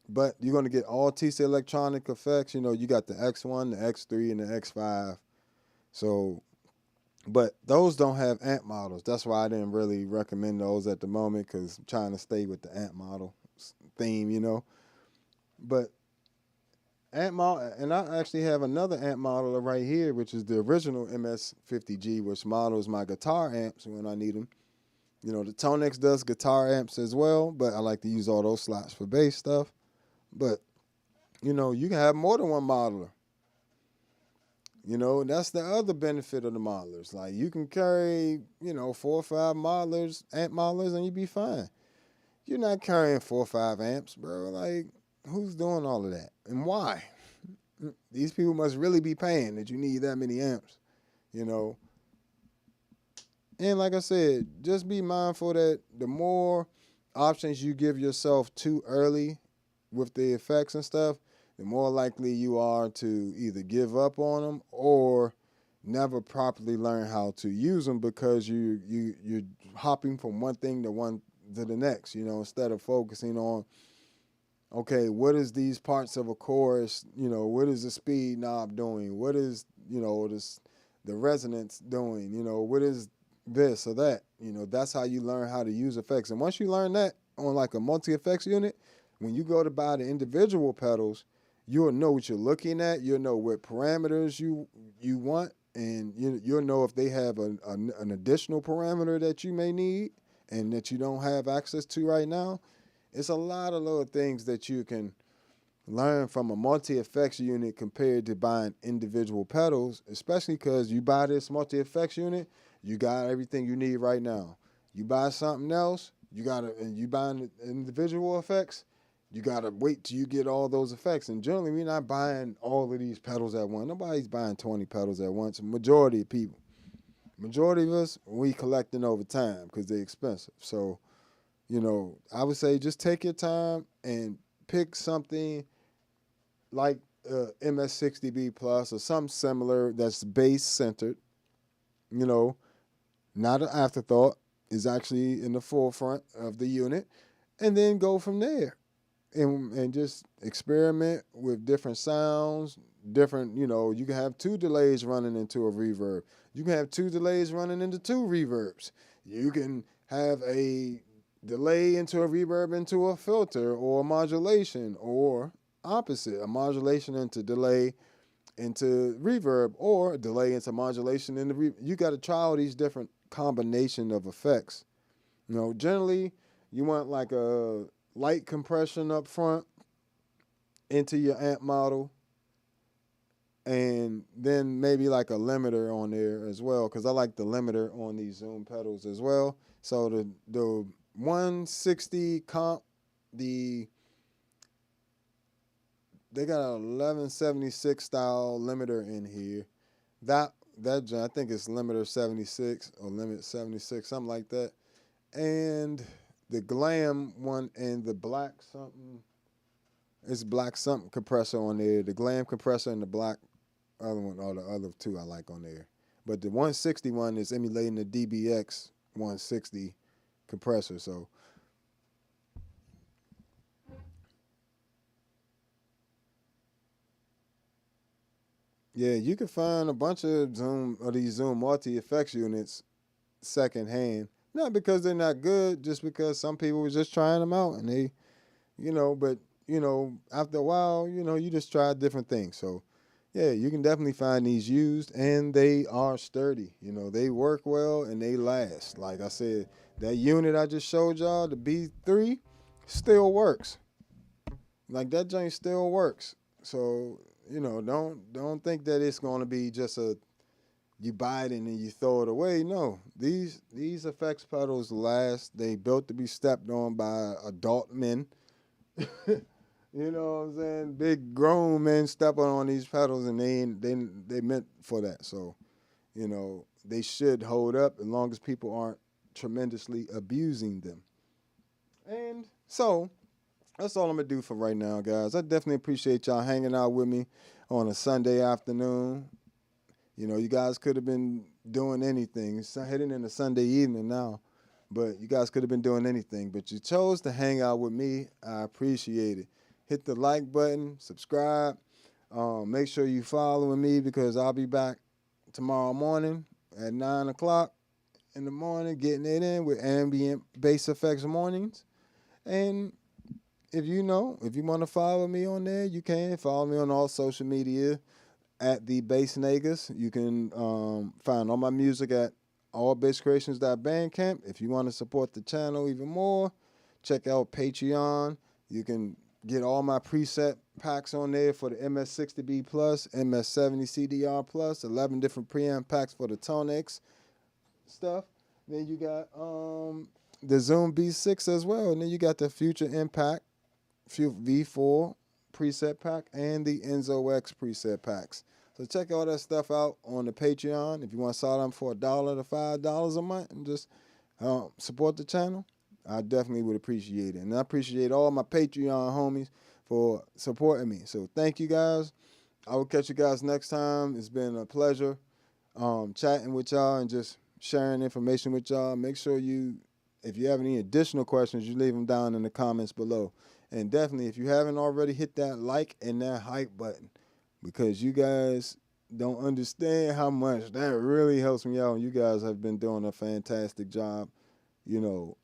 But you're gonna get all TC Electronic effects. You got the X1, the X3, and the X5. So, but those don't have amp models. That's why I didn't really recommend those at the moment, because I'm trying to stay with the amp model theme. But amp model, and I actually have another amp model right here, which is the original MS-50G, which models my guitar amps when I need them. The ToneX does guitar amps as well, but I like to use all those slots for bass stuff. But you can have more than one modeler. That's the other benefit of the modelers. Like, you can carry 4 or 5 modelers, amp modelers, and you be fine. You're not carrying 4 or 5 amps, bro. Like, who's doing all of that, and why? These people must really be paying that you need that many amps, you know. And like I said, just be mindful that the more options you give yourself too early with the effects and stuff, the more likely you are to either give up on them or never properly learn how to use them, because you're hopping from one thing to the next, instead of focusing on, okay, what is these parts of a chorus, what is the speed knob doing? What is, the resonance doing? What is this or that? That's how you learn how to use effects. And once you learn that on like a multi-effects unit, when you go to buy the individual pedals, you'll know what you're looking at. You'll know what parameters you want, and you'll know if they have an additional parameter that you may need and that you don't have access to right now. It's a lot of little things that you can learn from a multi-effects unit compared to buying individual pedals, especially because you buy this multi-effects unit, you got everything you need right now. You buy something else, and you buy individual effects, you got to wait till you get all those effects. And generally, we're not buying all of these pedals at once. Nobody's buying 20 pedals at once. Majority of us, we collecting over time because they're expensive. So, I would say just take your time and pick something like MS-60B Plus or something similar that's bass centered, not an afterthought, is actually in the forefront of the unit, and then go from there. And just experiment with different sounds, different, you can have 2 delays running into a reverb. You can have 2 delays running into 2 reverbs. You can have a delay into a reverb into a filter or a modulation, or opposite, a modulation into delay into reverb, or a delay into modulation into reverb. You got to try all these different combination of effects. Generally you want like a light compression up front into your amp model, and then maybe like a limiter on there as well, because I like the limiter on these Zoom pedals as well. So the 160 comp, they got an 1176 style limiter in here. That I think it's limiter 76 or limit 76, something like that. And the glam one and the black something, it's black something compressor on there. The glam compressor and the black other one, or the other 2 I like on there. But the 160 one is emulating the DBX 160 compressor. So yeah, you can find a bunch of these Zoom multi-effects units secondhand. Not because they're not good, just because some people were just trying them out, and they, but after a while, you just try different things. So, yeah, you can definitely find these used, and they are sturdy. They work well and they last. Like I said, that unit I just showed y'all, the B3, still works. Like that joint still works. So, don't think that it's gonna be just a you buy it and then you throw it away. No, these effects pedals last. They built to be stepped on by adult men. You know what I'm saying? Big grown men stepping on these pedals, and they meant for that. So, they should hold up as long as people aren't tremendously abusing them. And so that's all I'm gonna do for right now, guys. I definitely appreciate y'all hanging out with me on a Sunday afternoon. You guys could have been doing anything. It's heading into Sunday evening now, but you guys could have been doing anything. But you chose to hang out with me. I appreciate it. Hit the like button, subscribe. Make sure you following me because I'll be back tomorrow morning at 9 o'clock in the morning, getting it in with ambient bass effects mornings. And if you want to follow me on there, you can follow me on all social media at the Bass Negus. You can find all my music at allbasscreations.bandcamp. If you want to support the channel even more, check out Patreon. You can get all my preset packs on there for the MS-60B Plus, MS-70 CDR Plus, 11 different preamp packs for the ToneX stuff. Then you got the Zoom B6 as well. And then you got the Future Impact V4 preset pack and the Enzo X preset packs. So check all that stuff out on the Patreon. If you want to sign up for $1 to $5 a month and just support the channel, I definitely would appreciate it. And I appreciate all my Patreon homies for supporting me. So thank you guys. I will catch you guys next time. It's been a pleasure chatting with y'all and just sharing information with y'all. Make sure if you have any additional questions, you leave them down in the comments below. And definitely, if you haven't already, hit that like and that hype button because you guys don't understand how much that really helps me out. And you guys have been doing a fantastic job,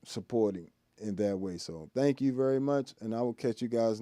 supporting in that way. So thank you very much, and I will catch you guys next